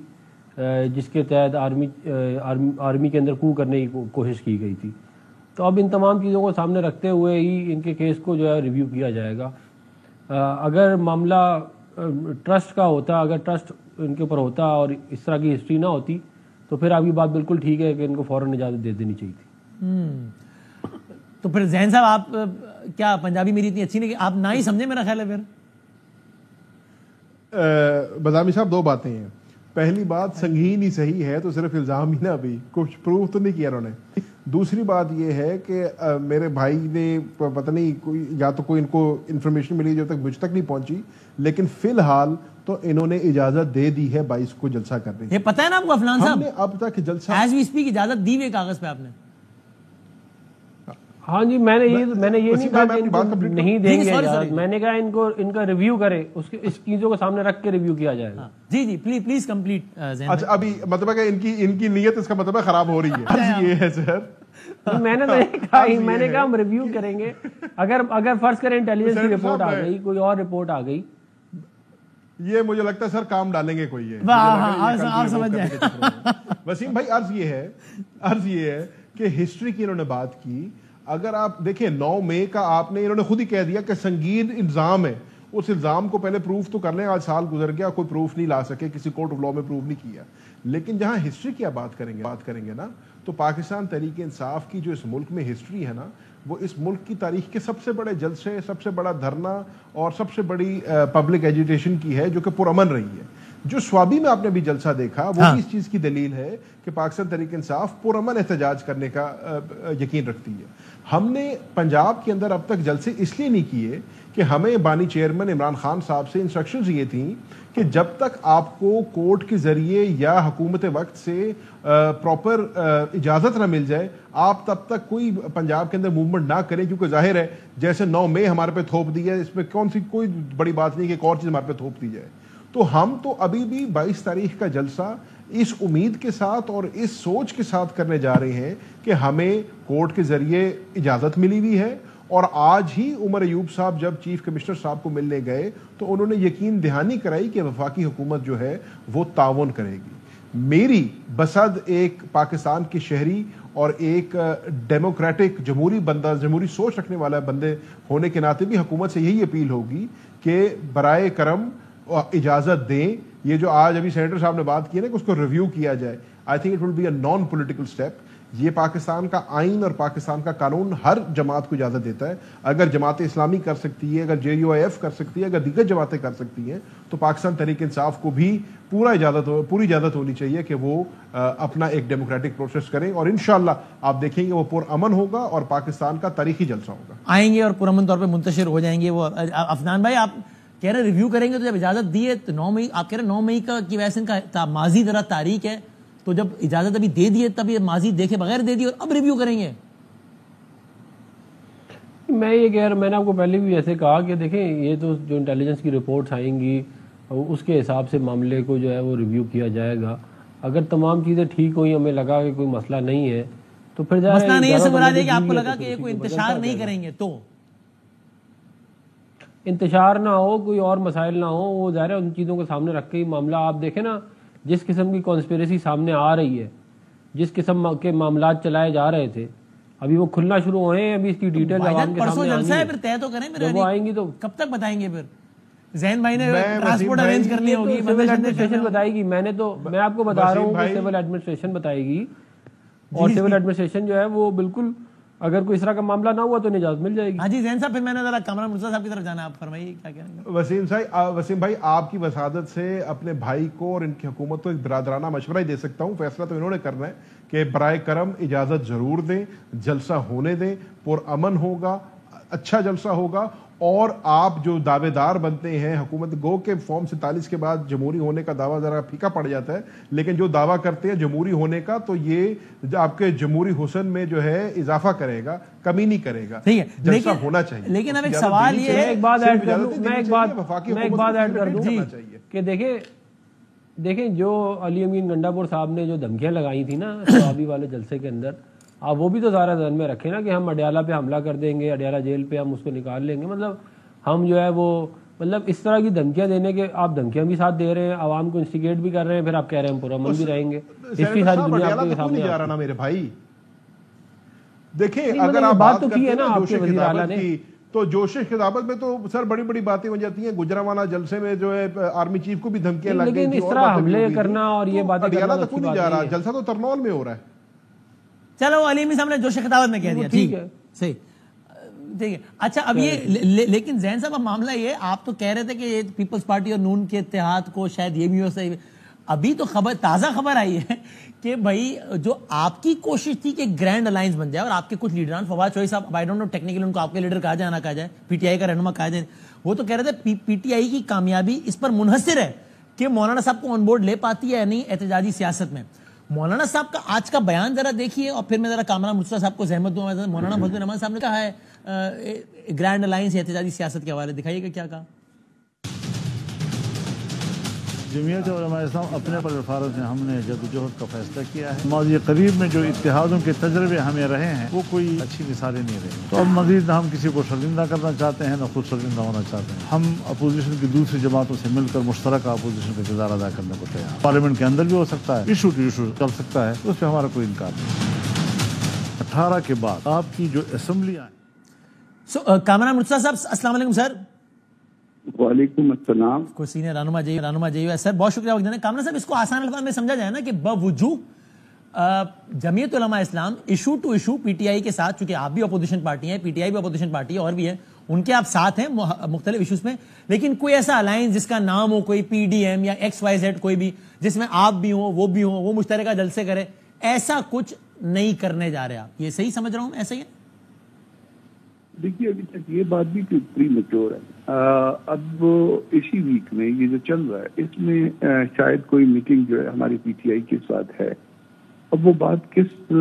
جس کے تحت آرمی کے اندر کو کرنے کی کوشش کی گئی تھی. تو اب ان تمام چیزوں کو سامنے رکھتے ہوئے ہی ان کے کیس کو جو ہے ریویو کیا جائے گا. اگر معاملہ ٹرسٹ کا ہوتا, اگر ٹرسٹ ان کے اوپر ہوتا اور اس طرح کی ہسٹری نہ ہوتی تو پھر ابھی بات بالکل ٹھیک ہے کہ ان کو فوراً اجازت دے دینی چاہیے تھی. تو پھر زین صاحب آپ کیا پنجابی میری اتنی اچھی نہیں کہ آپ نہ ہی سمجھے, میرا خیال ہے. پھر بادامی صاحب 2 باتیں ہیں. پہلی بات سنگین ہی صحیح ہے تو صرف الزام ہی نہ, بھی کچھ پروف تو نہیں کیا انہوں نے. دوسری بات یہ ہے کہ میرے بھائی نے پتہ نہیں کوئی یا تو کوئی ان کو انفارمیشن ملی جو تک مجھ تک نہیں پہنچی, لیکن فی الحال تو انہوں نے اجازت دے دی ہے 22 کو جلسہ کرنے کی. یہ پتہ ہے نا آپ کو عفنان صاحب, ہم نے اب تک جلسہ ایز وی اسپیک اجازت دی ہوئی کاغذ پہ آپ نے. ہاں جی, میں نے یہ نہیں کہا کہ ان کو نہیں دیں گے اجازت, میں نے کہا ان کا ریویو کرے, اس چیزوں کو سامنے رکھ کے ریویو کیا جائے گا. جی پلیز کمپلیٹ. اچھا ابھی مطلب ہے کہ ان کی نیت اس کا مطلب ہے خراب ہو رہی ہے. یہ ہے سر, میں نے میں نے کہا ہم ریویو کریں گے. اگر فرض کریں انٹیلیجنس کی رپورٹ آ گئی, کوئی اور رپورٹ آ گئی, یہ مجھے لگتا ہے سر کام ڈالیں گے کوئی. آپ سمجھ جائیں. وسیم بھائی عرض یہ ہے کہ ہسٹری کی انہوں نے بات کی. اگر آپ دیکھیں 9 مئی کا آپ نے, انہوں نے خود ہی کہہ دیا کہ سنگین الزام ہے, اس الزام کو پہلے پروف تو کر لیں. آج سال گزر گیا, کوئی پروف نہیں لا سکے, کسی کورٹ آف لا میں پروف نہیں کیا. لیکن جہاں ہسٹری کی بات کریں گے نا, تو پاکستان تحریک انصاف کی جو اس ملک میں ہسٹری ہے نا, وہ اس ملک کی تاریخ کے سب سے بڑے جلسے, سب سے بڑا دھرنا اور سب سے بڑی پبلک ایجیٹیشن کی ہے, جو کہ پرامن رہی ہے. جو سوابی میں آپ نے بھی جلسہ دیکھا, وہ بھی اس چیز کی دلیل ہے کہ پاکستان تحریک انصاف پرامن احتجاج کرنے کا یقین رکھتی ہے. ہم نے پنجاب کے اندر اب تک جلسے اس لیے نہیں کیے کہ ہمیں بانی چیئرمین عمران خان صاحب سے انسٹرکشنز یہ تھیں کہ جب تک آپ کو کورٹ کے ذریعے یا حکومت وقت سے پراپر اجازت نہ مل جائے, آپ تب تک کوئی پنجاب کے اندر موومنٹ نہ کریں, کیونکہ ظاہر ہے جیسے 9 مئی ہمارے پہ تھوپ دی ہے, اس میں کوئی بڑی بات نہیں کہ ایک اور چیز ہمارے پہ تھوپ دی جائے. تو ہم تو ابھی بھی 22 تاریخ کا جلسہ اس امید کے ساتھ اور اس سوچ کے ساتھ کرنے جا رہے ہیں کہ ہمیں کورٹ کے ذریعے اجازت ملی ہوئی ہے. اور آج ہی عمر ایوب صاحب جب چیف کمشنر صاحب کو ملنے گئے تو انہوں نے یقین دہانی کرائی کہ وفاقی حکومت جو ہے وہ تعاون کرے گی. میری بصد ایک پاکستان کی شہری اور ایک ڈیموکریٹک جمہوری سوچ رکھنے والا بندے ہونے کے ناطے بھی حکومت سے یہی اپیل ہوگی کہ برائے کرم اجازت دیں. یہ جو آج ابھی سینیٹر صاحب نے بات کی ہے نا کہ اس کو ریویو کیا جائے, I think it will be a non political step. یہ پاکستان کا آئین اور پاکستان کا قانون ہر جماعت کو اجازت دیتا ہے. اگر جماعت اسلامی کر سکتی ہے, اگر JUIF کر سکتی ہے, اگر دیگر جماعتیں کر سکتی ہیں, تو پاکستان تحریک انصاف کو بھی پوری اجازت ہونی چاہیے کہ وہ اپنا ایک ڈیموکریٹک پروسیس کریں. اور انشاءاللہ آپ دیکھیں گے وہ پرامن ہوگا اور پاکستان کا تاریخی جلسہ ہوگا. آئیں گے اور پرامن طور پہ منتشر ہو جائیں گے. وہ عفنان بھائی, آپ کہہ رہے ریویو کریں گے, تو جب اجازت دی ہے تو 9 مئی, آپ کہہ رہے 9 مئی کی وجہ سے ان کا ماضی ذرا تاریخ ہے, تو جب اجازت ابھی دے دیے تب یہ ماضی دیکھے بغیر دے دی اور اب ریویو کریں گے. میں یہ کہہ رہا, میں نے آپ کو پہلے بھی ایسے کہا کہ دیکھیں یہ تو جو انٹیلیجنس کی رپورٹس آئیں گی اس کے حساب سے معاملے کو جو ہے وہ ریویو کیا جائے گا. اگر تمام چیزیں ٹھیک ہوئی, ہمیں لگا کہ کوئی مسئلہ نہیں ہے, تو پھر مسئلہ نہیں ہے سے مراد ہے کہ آپ کو لگا کہ یہ کوئی انتشار نہیں کریں گے, تو انتشار نہ ہو, کوئی اور مسائل نہ ہو, وہ ظاہر ہے ان چیزوں کو سامنے رکھ کے ہی معاملہ. آپ دیکھیں نا جس قسم کی کانسپیریسی سامنے آ رہی ہے, جس قسم کے معاملات چلائے جا رہے تھے, ابھی وہ کھلنا شروع ہوئے ہیں. ابھی اس کی ڈیٹیل عوام کے سامنے جلسہ ہے, پھر طے تو کریں. جب وہ آئیں گی تو کب تک بتائیں گے؟ پھر زین بھائی نے ٹرانسپورٹ ارینج کرنی ہوگی, سول ایڈمنسٹریشن بتائے گی. میں آپ کو بتا رہا ہوں کہ سول ایڈمنسٹریشن بتائے گی, اور سول ایڈمنسٹریشن جو ہے وہ بالکل, اگر کوئی اس طرح کا معاملہ نہ ہوا تو اجازت مل جائے گی. ہاں جی زین صاحب, پھر میں نے ذرا کامران مرتضیٰ صاحب کی طرف جانا, آپ فرمائیے کیا کہیں گے. وسیم بھائی, آپ کی وسادت سے اپنے بھائی کو اور ان کی حکومت کو ایک برادرانہ مشورہ ہی دے سکتا ہوں. فیصلہ تو انہوں نے کرنا ہے کہ برائے کرم اجازت ضرور دیں, جلسہ ہونے دیں, پرامن ہوگا, اچھا جلسہ ہوگا. اور آپ جو دعوے دار بنتے ہیں, حکومت گو کے فارم 47 کے بعد جمہوری ہونے کا دعویٰ ذرا پھیکا پڑ جاتا ہے, لیکن جو دعویٰ کرتے ہیں جمہوری ہونے کا, تو یہ آپ کے جمہوری حسن میں جو ہے اضافہ کرے گا, کمی نہیں کرے گا. جلسہ ہونا چاہیے. لیکن اب ایک سوال یہ ہے, ایک بات ایڈ کر دوں کہ دیکھیں جو علی امین گنڈا پور صاحب نے جو دھمکیاں لگائی تھی نا شوابی والے جلسے کے اندر, آپ وہ بھی تو ذرا ذہن میں رکھیں نا کہ ہم اڈیالہ پہ حملہ کر دیں گے, اڈیالہ جیل پہ ہم اس کو نکال لیں گے. مطلب ہم جو ہے وہ اس طرح کی دھمکیاں دینے کے, آپ دھمکیاں بھی ساتھ دے رہے ہیں, عوام کو انسٹیگیٹ بھی کر رہے ہیں, پھر آپ کہہ رہے ہیں ہم پرامن بھی رہیں گے. اس کی ساری دنیا آپ کے سامنے جا رہا نا میرے بھائی. دیکھیں اگر آپ بات تو کی ہے نا آپ کے وزیر اعلیٰ نے, تو جوش خطابت میں تو سر بڑی بڑی باتیں ہو جاتی ہیں. گجرانوالہ جلسے میں جو ہے آرمی چیف کو بھی دھمکیاں لگ گئی, لیکن اس طرح حملے کرنا اور یہ باتیں کرنا تو نہیں جا رہا. جلسہ تو ترنول میں ہو رہا ہے. چلو علی امین صاحب نے جوش خطابت میں کہہ دیا, ٹھیک ہے, صحیح, ٹھیک ہے. اچھا اب یہ لیکن زین صاحب اب معاملہ یہ, آپ تو کہہ رہے تھے کہ پیپلز پارٹی اور نون کے اتحاد کو شاید یہ بھی ہو سکے. ابھی تو تازہ خبر آئی ہے کہ بھائی جو آپ کی کوشش تھی کہ گرینڈ الائنس بن جائے, اور آپ کے کچھ لیڈران, فواد چوہدری صاحب, آئی ڈونٹ نو ٹیکنیکلی ان کو آپ کے لیڈر کہا جائے نہ کہا جائے, پی ٹی آئی کا رہنما کہا جائے, وہ تو کہہ رہے تھے پی ٹی آئی کی کامیابی اس پر منحصر ہے کہ مولانا صاحب کو آن بورڈ لے پاتی ہے یا نہیں احتجاجی سیاست میں. مولانا صاحب کا آج کا بیان ذرا دیکھیے, اور پھر میں ذرا کامران مرتضیٰ صاحب کو زحمت دوں. مولانا فضل الرحمان صاحب نے کہا ہے گرینڈ الائنس یا احتجاجی سیاست کے حوالے, دکھائیے گا کیا کہا. جمعیت علماء اسلام اپنے پر الفاظ میں ہم نے جدوجہد کا فیصلہ کیا ہے. ماضی قریب میں جو اتحادوں کے تجربے ہمیں رہے ہیں وہ کوئی اچھی مثالیں نہیں رہی. تو اب مزید نہ ہم کسی کو شرمندہ کرنا چاہتے ہیں, نہ خود شرمندہ ہونا چاہتے ہیں. ہم اپوزیشن کی دوسری جماعتوں سے مل کر مشترکہ اپوزیشن کا کردار ادا کرنے کو تیار ہیں. پارلیمنٹ کے اندر بھی ہو سکتا ہے, ایشو ٹو ایشو چل سکتا ہے, اس پہ ہمارا کوئی انکار نہیں. 18 کے بعد آپ کی جو اسمبلیاں ہیں. کامران مرتضیٰ صاحب السلام علیکم سر. وعلیکم السلام. کوئی سینئر رہنما جی سر بہت شکریہ وقت دینے. کامران صاحب اس کو آسان الفاظ میں سمجھا جائے نا کہ بوجوہ Jamiat Ulema Islam issue to issue P T I کے ساتھ, چونکہ آپ بھی اپوزیشن پارٹی ہیں, پی ٹی آئی بھی اپوزیشن پارٹی ہے اور بھی ہے, ان کے آپ ساتھ ہیں مختلف ایشوز میں, لیکن کوئی ایسا الائنس جس کا نام ہو کوئی پی ڈی ایم یا ایکس وائی زیڈ کوئی بھی, جس میں آپ بھی ہوں وہ بھی ہوں, وہ مشترکہ جلسے کرے, ایسا کچھ نہیں کرنے جا رہے آپ, یہ صحیح سمجھ رہا ہوں ایسا ہی ہے؟ دیکھیے ابھی تک یہ بات بھی پری میچور ہے. اب اسی ویک میں یہ جو چل رہا ہے اس میں شاید کوئی میٹنگ جو ہے ہماری پی ٹی آئی کے ساتھ ہے. اب وہ بات کس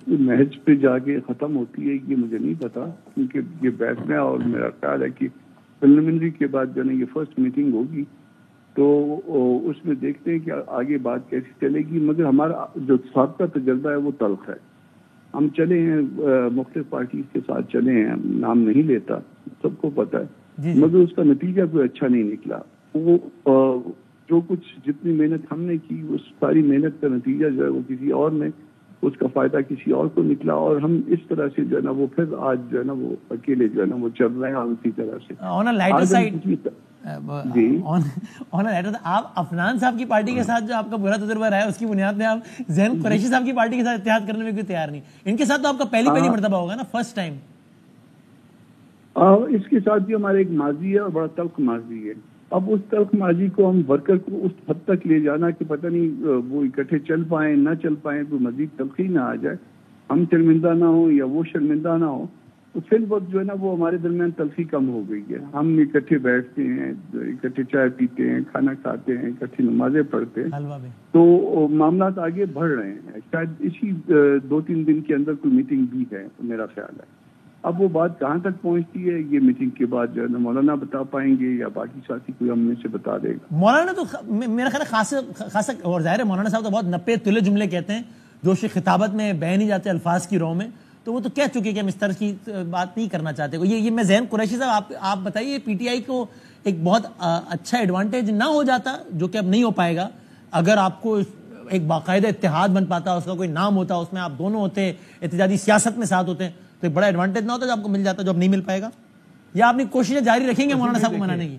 محض پہ جا کے ختم ہوتی ہے یہ مجھے نہیں پتا, کیونکہ یہ بیٹھنا ہے اور میرا خیال ہے کہ پریلیمنری کے بعد جو ہے یہ فرسٹ میٹنگ ہوگی تو اس میں دیکھتے ہیں کہ آگے بات کیسی چلے گی. مگر ہمارا جو سابقہ تجربہ ہے وہ تلخ ہے. ہم چلے ہیں مختلف پارٹیز کے ساتھ چلے ہیں, نام نہیں لیتا, سب کو پتا ہے, مگر اس کا نتیجہ کوئی اچھا نہیں نکلا. وہ جو کچھ جتنی محنت ہم نے کی اس ساری محنت کا نتیجہ جو ہے وہ کسی اور نے, اس کا فائدہ کسی اور کو نکلا, اور ہم اس طرح سے جو ہے نا وہ پھر آج جو ہے نا وہ اکیلے جو ہے نا وہ چل رہے ہیں اسی طرح سے. آپ عفنان صاحب کی پارٹی کے ساتھ جو آپ کا برا تجربہ رہا ہے اس کی بنیاد میں آپ ذہن قریشی صاحب کی پارٹی کے ساتھ اتحاد کرنے میں کوئی تیار نہیں. ان کے ساتھ تو آپ کا پہلی مرتبہ ہوگا نا, فرسٹ ٹائم. اس کے ساتھ بھی ہمارا ایک ماضی ہے اور بڑا تلخ ماضی ہے. اب اس تلخ ماضی کو ہم ورکر کو اس حد تک لے جانا کہ پتہ نہیں وہ اکٹھے چل پائیں نہ چل پائیں, تو مزید تلخی نہ آ جائے, ہم شرمندہ نہ ہوں یا وہ شرمندہ نہ ہو, تو فی الوقت جو ہے نا وہ ہمارے درمیان تلخی کم ہو گئی ہے. ہم اکٹھے بیٹھتے ہیں, اکٹھے چائے پیتے ہیں, کھانا کھاتے ہیں, اکٹھی نمازیں پڑھتے ہیں, تو معاملات آگے بڑھ رہے ہیں. شاید اسی 2-3 دن کے اندر کوئی میٹنگ بھی ہے میرا خیال ہے. اب وہ بات کہاں تک پہنچتی ہے یہ میٹنگ کے بعد جو ہے نا مولانا بتا پائیں گے یا باقی ساتھی کوئی ہم میں سے بتا دے گا. مولانا تو میرا خیال خاصا, اور ظاہر ہے مولانا صاحب تو بہت نپے تلے جملے کہتے ہیں جو خطابت میں بہہ نہیں جاتے الفاظ کی رو میں, تو وہ تو کہہ چکے کہ ہم اس طرح کی بات نہیں کرنا چاہتے. یہ میں ذہن قریشی صاحب آپ بتائیے, پی ٹی آئی کو ایک بہت اچھا ایڈوانٹیج نہ ہو جاتا, جو کہ اب نہیں ہو پائے گا, اگر آپ کو ایک باقاعدہ اتحاد بن پاتا, اس کا کوئی نام ہوتا, اس میں آپ دونوں ہوتے, احتجاجی سیاست میں ساتھ ہوتے, تو ایک بڑا ایڈوانٹیج نہ ہوتا جو آپ کو مل جاتا, جو اب نہیں مل پائے گا. یا آپ نے کوششیں جاری رکھیں گے مولانا صاحب کو منانے کی؟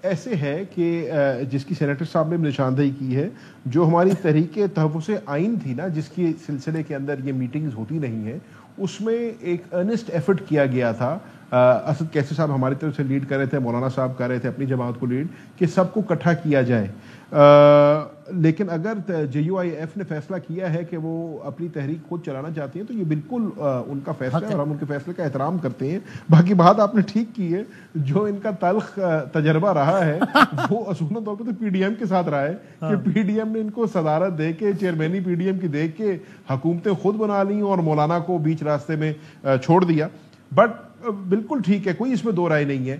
ایسے ہے کہ جس کی سینیٹر صاحب نے نشاندہی کی ہے, جو ہماری تحریک تحفظ آئین تھی نا, جس کے سلسلے کے اندر یہ میٹنگز ہوتی نہیں ہیں, اس میں ایک ارنسٹ ایفرٹ کیا گیا تھا. اسد کیسری صاحب ہماری طرف سے لیڈ کر رہے تھے, مولانا صاحب کر رہے تھے اپنی جماعت کو لیڈ, کہ سب کو اکٹھا کیا جائے. لیکن اگر جے یو آئی ایف نے فیصلہ کیا ہے کہ وہ اپنی تحریک خود چلانا چاہتی ہیں تو یہ بالکل ان کا فیصلہ ہے اور ہم ان کے فیصلے کا احترام کرتے ہیں. باقی بات آپ نے ٹھیک کی ہے, جو ان کا تلخ تجربہ رہا ہے وہ اصولاً طور پر تو پی ڈی ایم کے ساتھ رہا ہے, کہ پی ڈی ایم نے ان کو صدارت دے کے, چیئرمینی پی ڈی ایم کی دے کے حکومتیں خود بنا لیں اور مولانا کو بیچ راستے میں چھوڑ دیا. بٹ بالکل ٹھیک ہے, کوئی اس میں دو رائے نہیں ہے.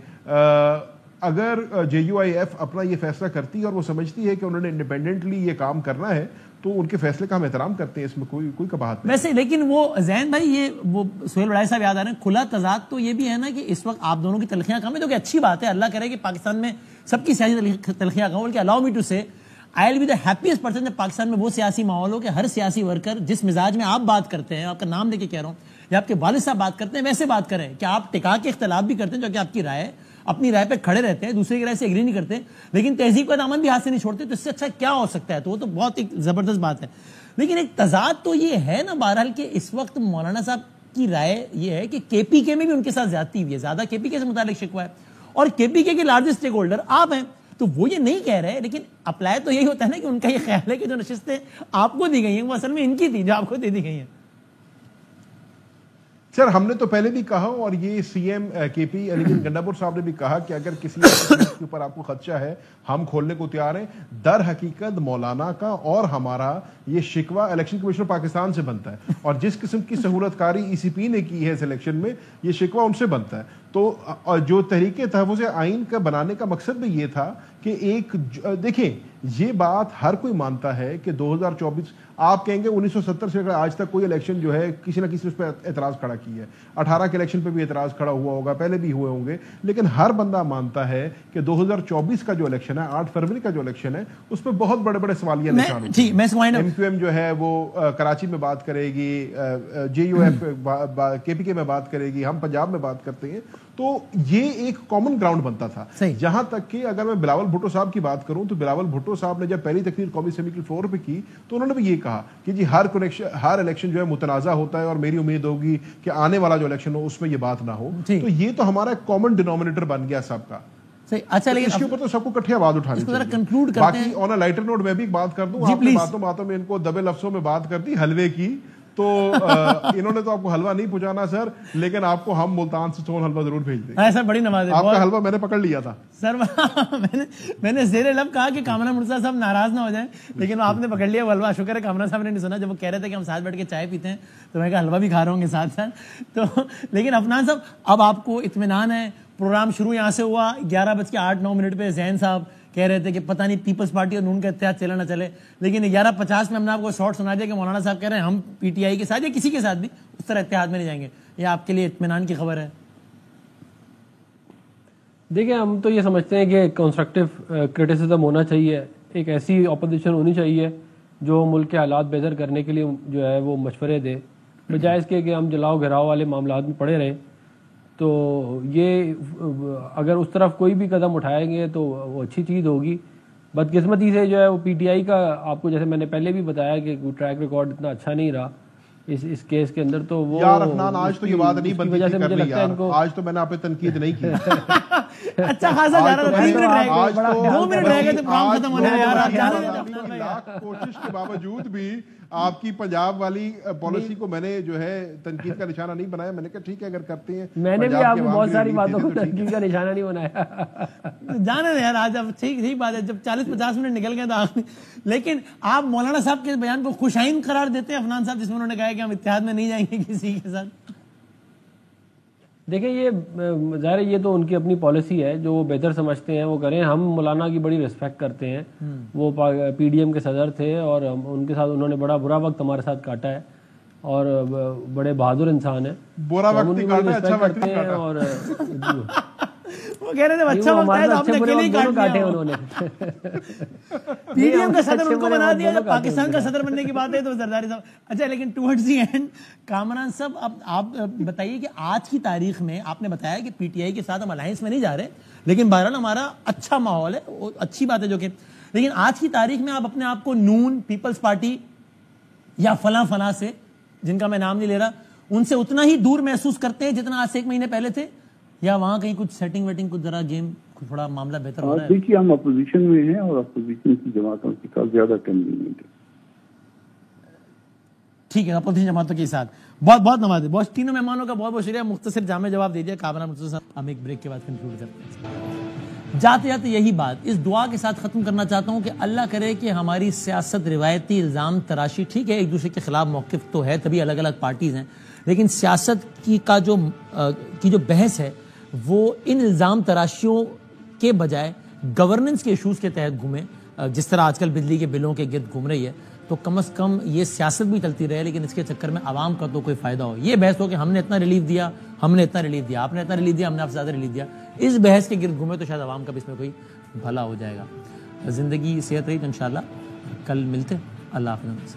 اگر جے یو آئی ایف اپنا یہ فیصلہ کرتی ہے اور وہ سمجھتی ہے کہ انہوں نے انڈیپینڈنٹلی یہ کام کرنا ہے, تو ان کے فیصلے کا ہم احترام کرتے ہیں, اس میں کوئی کباہت نہیں. ویسے لیکن وہ زین بھائی, یہ وہ سہیل بڑائی صاحب یاد آ رہے ہیں, کھلا تضاد تو یہ بھی ہے نا کہ اس وقت آپ دونوں کی تلخیاں کم ہیں, جو کہ اچھی بات ہے. اللہ کرے کہ پاکستان میں سب کی سیاسی تلخیاں کم ہو. بلکہ الاؤ me to say I will be the happiest person جب پاکستان میں وہ سیاسی ماحول ہو کہ ہر سیاسی ورکر جس مزاج میں آپ بات کرتے ہیں, آپ کا نام لے کے کہہ رہا ہوں, یا آپ کے والد صاحب بات کرتے ہیں, ویسے بات کریں کہ آپ ٹکا کے اختلاف بھی کرتے ہیں, جو کہ آپ کی رائے ہے, اپنی رائے پہ کھڑے رہتے ہیں, دوسرے کی رائے سے ایگری نہیں کرتے, لیکن تہذیب کا دامن بھی ہاتھ سے نہیں چھوڑتے. تو اس سے اچھا کیا ہو سکتا ہے؟ تو وہ تو بہت ایک زبردست بات ہے. لیکن ایک تضاد تو یہ ہے نا بہرحال کہ اس وقت مولانا صاحب کی رائے یہ ہے کہ کے پی کے میں بھی ان کے ساتھ زیادتی ہوئی ہے, زیادہ کے پی کے سے متعلق شکوہ ہے, اور کے پی کے لارجسٹ اسٹیک ہولڈر آپ ہیں. تو وہ یہ نہیں کہہ رہے, لیکن اپلائی تو یہی ہوتا ہے نا کہ ان کا یہ خیال ہے کہ جو نشستیں آپ کو دی گئی ہیں وہ اصل میں ان کی تھی جو آپ کو دے دی گئی ہیں. سر ہم نے تو پہلے بھی کہا, اور یہ سی ایم کے پی علی گنڈاپور صاحب نے بھی کہا کہ اگر کسی کے اوپر آپ کو خدشہ ہے ہم کھولنے کو تیار ہیں. در حقیقت مولانا کا اور ہمارا یہ شکوہ الیکشن کمیشن پاکستان سے بنتا ہے, اور جس قسم کی سہولت کاری ای سی پی نے کی ہے اس الیکشن میں, یہ شکوہ ان سے بنتا ہے. تو جو تحریک تحفظ آئین کا بنانے کا مقصد بھی یہ تھا کہ ایک دیکھیں, یہ بات ہر کوئی مانتا ہے کہ 2024 آپ کہیں گے 1970 سے اگر آج تک کوئی الیکشن جو ہے کسی نہ کسی اس پہ اعتراض کھڑا کی ہے, 18 کے الیکشن پہ بھی اعتراض کھڑا ہوا ہوگا, پہلے بھی ہوئے ہوں گے, لیکن ہر بندہ مانتا ہے کہ 2024 کا جو الیکشن ہے, 8 فروری کا جو الیکشن ہے, اس پہ بہت بڑے بڑے سوالیہ نشان ہیں. MQM جو ہے وہ کراچی میں بات کرے گی, JUF KPK میں بات کرے گی, ہم پنجاب میں بات کرتے ہیں. تو یہ ایک کامن گراؤنڈ بنتا تھا. جہاں تک کہ اگر میں بلاول بھٹو صاحب کی بات کروں تو بلاول بھٹو صاحب نے جب پہلی تقریر قومی اسمبلی کے فلور پہ کی تو انہوں نے بھی یہ کہا کہ جی ہر الیکشن جو ہے متنازع ہوتا ہے, اور میری امید ہوگی کہ آنے والا جو الیکشن ہو اس میں یہ بات نہ ہو. تو یہ تو ہمارا کامن ڈینومینیٹر بن گیا سب کا. اچھا, لیکن اس کے اوپر تو سب کو اکٹھے آواز اٹھانی چاہیے. باقی آن اے لائٹر نوٹ میں بھی ایک بات کر دوں, آپ نے باتوں میں ان کو دبے لفظوں میں بات کر دی حلوے کی, تو انہوں نے تو آپ کو حلوہ نہیں پہنچانا سر, لیکن آپ کو ہم ملتان سے سون حلوہ ضرور بھیج دیں. سر بڑی نواز ہے, آپ کا حلوہ میں نے پکڑ لیا تھا سر. میں نے زیر لب کہا کہ کامران مرتضیٰ صاحب ناراض نہ ہو جائیں, لیکن آپ نے پکڑ لیا وہ حلوہ. شکر ہے کامران صاحب نے نہیں سنا, جب وہ کہہ رہے تھے کہ ہم ساتھ بیٹھ کے چائے پیتے ہیں تو میں کہا حلوہ بھی کھا رہا ہوں گے ساتھ ساتھ. تو لیکن عفنان صاحب اب آپ کو اطمینان ہے, پروگرام شروع یہاں سے ہوا 11:08 پہ ذہن صاحب کہہ رہے تھے کہ پتہ نہیں پیپلز پارٹی اور نون کا اتحاد چلے نہ چلے, لیکن 11:50 میں ہم نے آپ کو شارٹ سنا دیا کہ مولانا صاحب کہہ رہے ہیں ہم PTI کے ساتھ یا کسی کے ساتھ بھی اس طرح اتحاد میں نہیں جائیں گے. یہ آپ کے لیے اطمینان کی خبر ہے؟ دیکھیں, ہم تو یہ سمجھتے ہیں کہ کنسٹرکٹیو کرٹیسزم ہونا چاہیے, ایک ایسی اپوزیشن ہونی چاہیے جو ملک کے حالات بہتر کرنے کے لیے جو ہے وہ مشورے دے, بجائے اس کے کہ ہم جلاؤ گھراؤ والے معاملات میں پڑے رہیں. تو یہ اگر اس طرف کوئی بھی قدم اٹھائیں گے تو وہ اچھی چیز ہوگی. بدقسمتی سے جو ہے وہ PTI کا آپ کو جیسے میں نے پہلے بھی بتایا کہ ٹریک ریکارڈ اتنا اچھا نہیں رہا اس کیس کے اندر. تو وہ یار عفنان آج تو یہ بات نہیں بنتی تھی کرنی یار, آج تو میں نے آپ پہ تنقید نہیں کی. اچھا خاصا جا رہا تھا, 3 منٹ رہ گئے, 2 منٹ رہ گئے تھے پروگرام ختم ہونے میں. یار لاکھ کوشش کے باوجود بھی آپ کی پنجاب والی پالیسی کو میں نے جو ہے تنقید کا نشانہ نہیں بنایا. میں نے کہا ٹھیک ہے اگر کرتے ہیں, میں نے بھی آپ کو بہت ساری باتوں کو تنقید کا نشانہ نہیں بنایا. جانے دیں یار, آج اب ٹھیک بات ہے, جب 40-50 منٹ نکل گئے تو لیکن آپ مولانا صاحب کے بیان کو خوش آئند قرار دیتے ہیں عفنان صاحب, جس میں انہوں نے کہا کہ ہم اتحاد میں نہیں جائیں گے کسی کے ساتھ. دیکھیں یہ ظاہر یہ تو ان کی اپنی پالیسی ہے, جو وہ بہتر سمجھتے ہیں وہ کریں. ہم مولانا کی بڑی ریسپیکٹ کرتے ہیں, وہ PDM کے صدر تھے اور ان کے ساتھ انہوں نے بڑا برا وقت ہمارے ساتھ کاٹا ہے اور بڑے بہادر انسان ہیں. برا وقت کرتے ہیں اور وہ کہہ رہے تھے اچھا وقت ہے تو آپ نے اکیلے ہی کاٹے انہوں نے. PDM کا صدر ان کو بنا دیا, جب پاکستان کا صدر بننے کی بات ہے تو زرداری صاحب. اچھا لیکن ٹوورڈز دی اینڈ کامران صاحب اب آپ بتائیے کہ آج کی تاریخ میں آپ نے بتایا کہ PTI کے ساتھ ہم الائنس میں نہیں جا رہے, لیکن بہرحال ہمارا اچھا ماحول ہے, اچھی بات ہے جو کہ, لیکن آج کی تاریخ میں آپ اپنے آپ کو نون, پیپلز پارٹی یا فلاں سے جن کا میں نام نہیں لے رہا, ان سے اتنا ہی دور محسوس کرتے ہیں جتنا آج سے 1 مہینے پہلے تھے, یا وہاں کہیں کچھ سیٹنگ ویٹنگ کچھ ذرا گیم تھوڑا معاملہ بہتر ہو رہا ہے؟ دیکھیے ہم اپوزیشن میں ہیں اور اپوزیشن کی جماعتوں کے ساتھ زیادہ کنوینئنٹ ہے. ٹھیک ہے, اپوزیشن جماعتوں کے ساتھ بہت بہت نوازے. بہت تینوں مہمانوں کا بہت بہت شکریہ, مختصر جامع جواب دے دیا کامران مرتضیٰ صاحب. ہم ایک بریک کے بعد کنکلوڈ کرتے ہیں. جاتے جاتے یہی بات اس دعا کے ساتھ ختم کرنا چاہتا ہوں کہ اللہ کرے کہ ہماری سیاست روایتی الزام تراشی, ٹھیک ہے ایک دوسرے کے خلاف موقف تو ہے, تبھی الگ الگ پارٹیز ہیں, لیکن سیاست کی جو بحث ہے وہ ان الزام تراشیوں کے بجائے گورننس کے ایشوز کے تحت گھومے, جس طرح آج کل بجلی کے بلوں کے گرد گھوم رہی ہے. تو کم از کم یہ سیاست بھی چلتی رہے, لیکن اس کے چکر میں عوام کا تو کوئی فائدہ ہو. یہ بحث ہو کہ ہم نے اتنا ریلیف دیا, ہم نے اتنا ریلیف دیا, آپ نے اتنا ریلیف دیا, ہم نے آپ سے زیادہ ریلیف دیا, اس بحث کے گرد گھومے تو شاید عوام کا بھی اس میں کوئی بھلا ہو جائے گا. زندگی صحت رہی تو انشاءاللہ کل ملتے. اللہ حافظ.